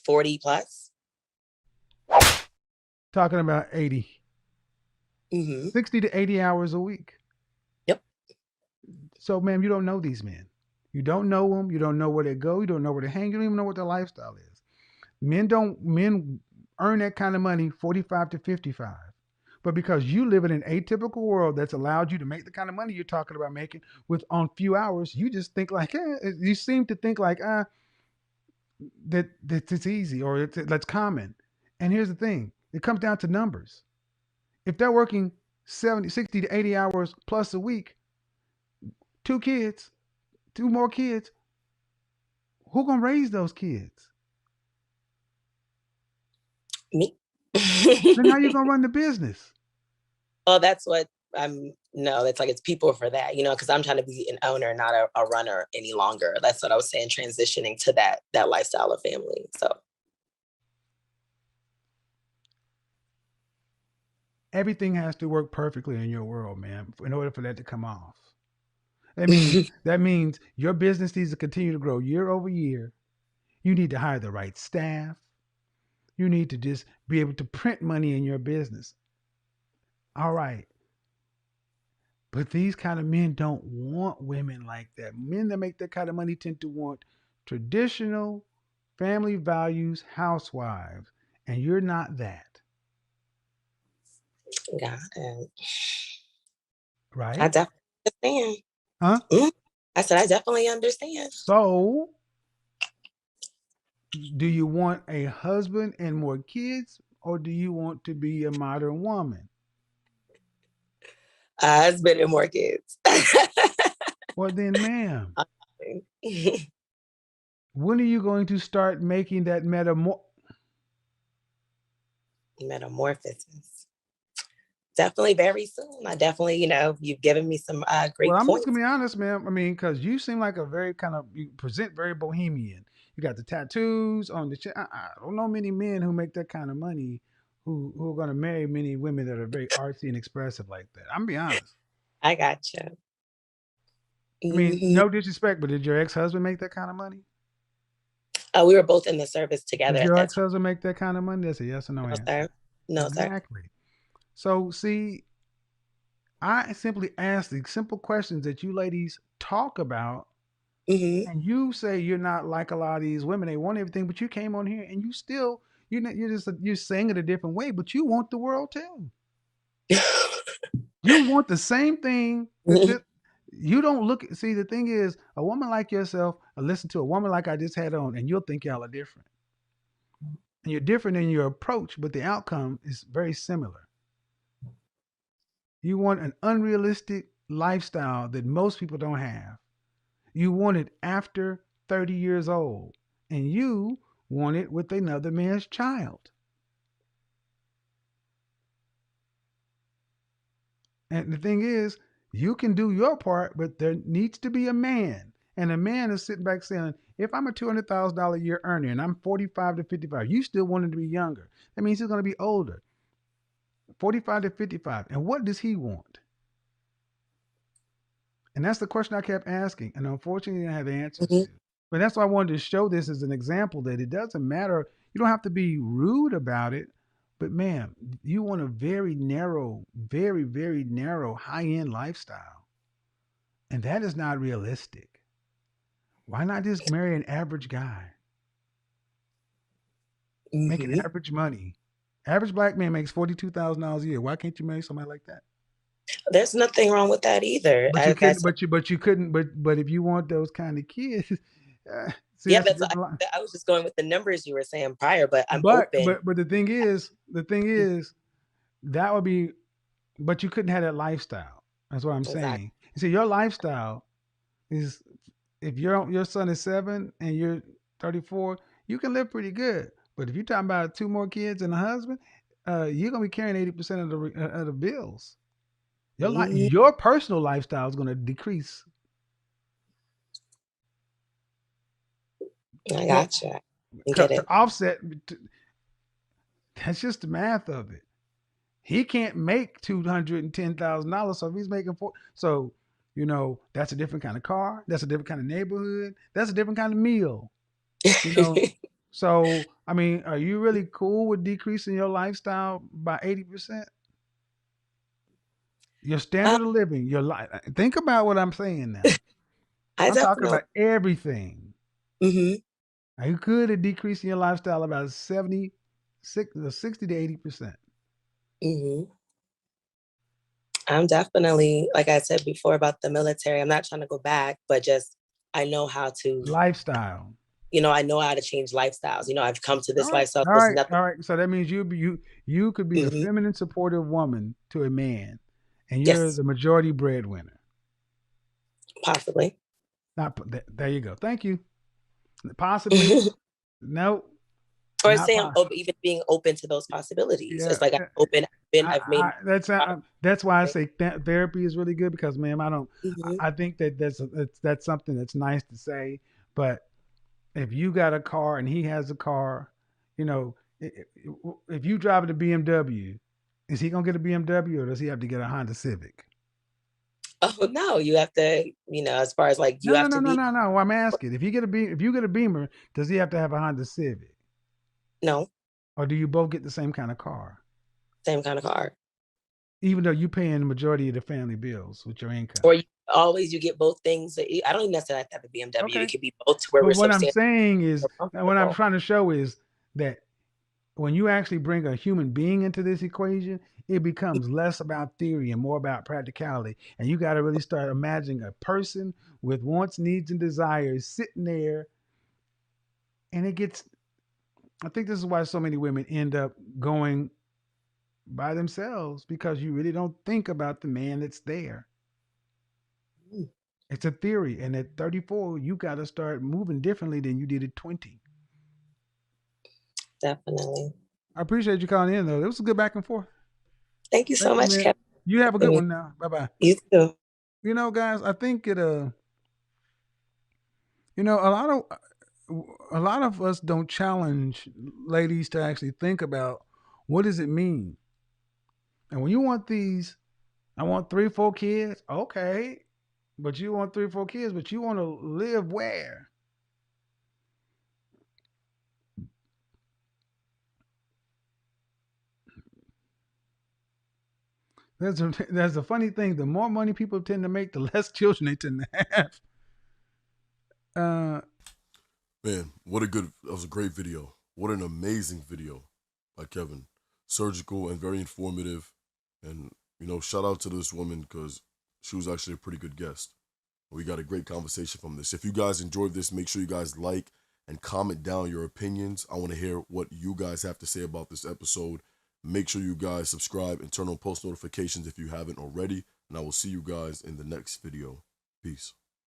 [SPEAKER 7] 40 plus.
[SPEAKER 3] Talking about 80,
[SPEAKER 7] Mm-hmm.
[SPEAKER 3] 60 to 80 hours a week.
[SPEAKER 7] Yep.
[SPEAKER 3] So, ma'am, you don't know these men. You don't know them. You don't know where they go. You don't know where they hang. You don't even know what their lifestyle is. Men earn that kind of money 45 to 55. But because you live in an atypical world that's allowed you to make the kind of money you're talking about making with on few hours, you just think like, you seem to think like, that it's easy or that's common. And here's the thing: it comes down to numbers. If they're working 70, 60 to 80 hours plus a week, two kids, two more kids, who gonna raise those kids?
[SPEAKER 7] Me.
[SPEAKER 3] Then how you gonna run the business?
[SPEAKER 7] Well, that's what I'm. No, it's like it's people for that, because I'm trying to be an owner, not a runner any longer. That's what I was saying, transitioning to that lifestyle of family. So
[SPEAKER 3] Everything has to work perfectly in your world, man, in order for that to come off. That means your business needs to continue to grow year over year. You need to hire the right staff. You need to just be able to print money in your business. All right. But these kind of men don't want women like that. Men that make that kind of money tend to want traditional family values housewives. And you're not that.
[SPEAKER 7] yeah, I
[SPEAKER 3] Right?
[SPEAKER 7] definitely understand.
[SPEAKER 3] Huh?
[SPEAKER 7] I said I definitely understand.
[SPEAKER 3] So, do you want a husband and more kids, or do you want to be a modern woman?
[SPEAKER 7] Husband and more kids.
[SPEAKER 3] Well, then, ma'am, when are you going to start making that
[SPEAKER 7] Metamorphosis. Definitely very soon. I definitely, you've given me some
[SPEAKER 3] Well,
[SPEAKER 7] great
[SPEAKER 3] I'm just
[SPEAKER 7] points.
[SPEAKER 3] gonna be honest, ma'am. I mean, because you seem like a very you present very bohemian. You got the tattoos on the chest. I don't know many men who make that kind of money who are gonna marry many women that are very artsy and expressive like that. I'm gonna be honest.
[SPEAKER 7] I got you.
[SPEAKER 3] I mean,
[SPEAKER 7] Mm-hmm.
[SPEAKER 3] no disrespect, but did your ex-husband make that kind of money?
[SPEAKER 7] We were both in the service together
[SPEAKER 3] Did
[SPEAKER 7] at
[SPEAKER 3] your
[SPEAKER 7] that time.
[SPEAKER 3] ex-husband make that kind of money? That's a yes or no
[SPEAKER 7] No, sir.
[SPEAKER 3] answer.
[SPEAKER 7] No, sir.
[SPEAKER 3] Exactly. So see, I simply ask the simple questions that you ladies talk about.
[SPEAKER 7] Mm-hmm.
[SPEAKER 3] And you say you're not like a lot of these women. They want everything, but you came on here and you still, you're saying it a different way, but you want the world too. You want the same thing. You don't look. See, the thing is, a woman like yourself, listen to a woman like I just had on, and you'll think y'all are different. And you're different in your approach, but the outcome is very similar. You want an unrealistic lifestyle that most people don't have. You want it after 30 years old. And you want it with another man's child. And the thing is, you can do your part, but there needs to be a man. And a man is sitting back saying, if I'm a $200,000 a year earner and I'm 45 to 55, you still want him to be younger. That means he's going to be older, 45 to 55. And what does he want? And that's the question I kept asking. And unfortunately, I had answers
[SPEAKER 7] Mhm.
[SPEAKER 3] to. But that's why I wanted to show this as an example that it doesn't matter. You don't have to be rude about it. But man, you want a very narrow, very, very narrow high end lifestyle. And that is not realistic. Why not just marry an average guy? Making
[SPEAKER 7] Mhm.
[SPEAKER 3] average money. Average black man makes $42,000 a year. Why can't you marry somebody like that?
[SPEAKER 7] There's nothing wrong with that either.
[SPEAKER 3] But you couldn't. But you couldn't. But if you want those kind of kids, see
[SPEAKER 7] Yeah,
[SPEAKER 3] that's a
[SPEAKER 7] that's
[SPEAKER 3] different line.
[SPEAKER 7] I was just going with the numbers you were saying prior, but I'm open.
[SPEAKER 3] But the thing is, that would be. But you couldn't have that lifestyle. That's what I'm
[SPEAKER 7] Exactly.
[SPEAKER 3] saying. You see, your lifestyle is if your son is 7 and you're 34, you can live pretty good. But if you're talking about 2 more kids and a husband, you're gonna be carrying 80% of the bills.
[SPEAKER 7] Mhm.
[SPEAKER 3] Your personal lifestyle is gonna decrease.
[SPEAKER 7] I
[SPEAKER 3] Well,
[SPEAKER 7] gotcha. I get
[SPEAKER 3] to
[SPEAKER 7] it.
[SPEAKER 3] offset, that's just the math of it. He can't make $210,000. So if he's making so that's a different kind of car. That's a different kind of neighborhood. That's a different kind of meal. You know. So I mean, are you really cool with decreasing your lifestyle by 80%? Your
[SPEAKER 7] Um,
[SPEAKER 3] standard of living, your life. Think about what I'm saying now.
[SPEAKER 7] I
[SPEAKER 3] I'm talking
[SPEAKER 7] definitely.
[SPEAKER 3] about everything.
[SPEAKER 7] Hmm.
[SPEAKER 3] Are you good at decreasing your lifestyle about 60 to 80%?
[SPEAKER 7] Hmm. I'm definitely, like I said before about the military, I'm not trying to go back, but just I know how to,
[SPEAKER 3] Lifestyle.
[SPEAKER 7] I know how to change lifestyles. I've come to
[SPEAKER 3] All
[SPEAKER 7] this
[SPEAKER 3] right,
[SPEAKER 7] lifestyle.
[SPEAKER 3] all
[SPEAKER 7] There's
[SPEAKER 3] right,
[SPEAKER 7] nothing.
[SPEAKER 3] all right. So that means you could be the
[SPEAKER 7] Hmm.
[SPEAKER 3] feminine supportive woman to a man, and you're
[SPEAKER 7] Yes,
[SPEAKER 3] the majority breadwinner.
[SPEAKER 7] possibly.
[SPEAKER 3] Not there. You go. Thank you. Possibly. No.
[SPEAKER 7] Or
[SPEAKER 3] Not
[SPEAKER 7] say I'm
[SPEAKER 3] possible.
[SPEAKER 7] even being open to those possibilities.
[SPEAKER 3] Yeah.
[SPEAKER 7] It's like I'm open. I've made.
[SPEAKER 3] That's why I say therapy is really good because, ma'am,
[SPEAKER 7] Hmm.
[SPEAKER 3] I think that that's something that's nice to say, but if you got a car and he has a car, if you drive a BMW, is he gonna get a BMW or does he have to get a Honda Civic?
[SPEAKER 7] Oh no, you have to. As far as like you
[SPEAKER 3] No, no,
[SPEAKER 7] have
[SPEAKER 3] no,
[SPEAKER 7] to
[SPEAKER 3] no,
[SPEAKER 7] be.
[SPEAKER 3] no, no. I'm asking if you get a Beamer, does he have to have a Honda Civic,
[SPEAKER 7] No,
[SPEAKER 3] or do you both get the same kind of car?
[SPEAKER 7] same kind of car.
[SPEAKER 3] Even though you paying the majority of the family bills with your income.
[SPEAKER 7] Or you get both things. I don't even necessarily have to have a BMW. It
[SPEAKER 3] Okay.
[SPEAKER 7] could be both to where
[SPEAKER 3] But
[SPEAKER 7] we're
[SPEAKER 3] what I'm
[SPEAKER 7] substantially
[SPEAKER 3] saying is,
[SPEAKER 7] more
[SPEAKER 3] what I'm
[SPEAKER 7] comfortable.
[SPEAKER 3] trying to show is that when you actually bring a human being into this equation, it becomes less about theory and more about practicality. And you got to really start imagining a person with wants, needs, and desires sitting there. And I think this is why so many women end up going by themselves because you really don't think about the man that's there.
[SPEAKER 7] Mm,
[SPEAKER 3] It's a theory. And at 34, you got to start moving differently than you did at 20.
[SPEAKER 7] definitely.
[SPEAKER 3] I appreciate you calling in, though. It was a good back and forth.
[SPEAKER 7] Thank you so
[SPEAKER 3] Thank you,
[SPEAKER 7] much,
[SPEAKER 3] man.
[SPEAKER 7] Kevin.
[SPEAKER 3] You have a good one now. Bye bye.
[SPEAKER 7] You too.
[SPEAKER 3] Guys, I think a lot of us don't challenge ladies to actually think about what does it mean. And when you want I want 3 or 4 kids. Okay, but you want 3 or 4 kids, but you want to live where? There's a funny thing. The more money people tend to make, the less children they tend to have. Uh,
[SPEAKER 1] Man, that was a great video. What an amazing video by Kevin. Surgical and very informative. And, shout out to this woman because she was actually a pretty good guest. We got a great conversation from this. If you guys enjoyed this, make sure you guys like and comment down your opinions. I want to hear what you guys have to say about this episode. Make sure you guys subscribe and turn on post notifications if you haven't already. And I will see you guys in the next video. Peace.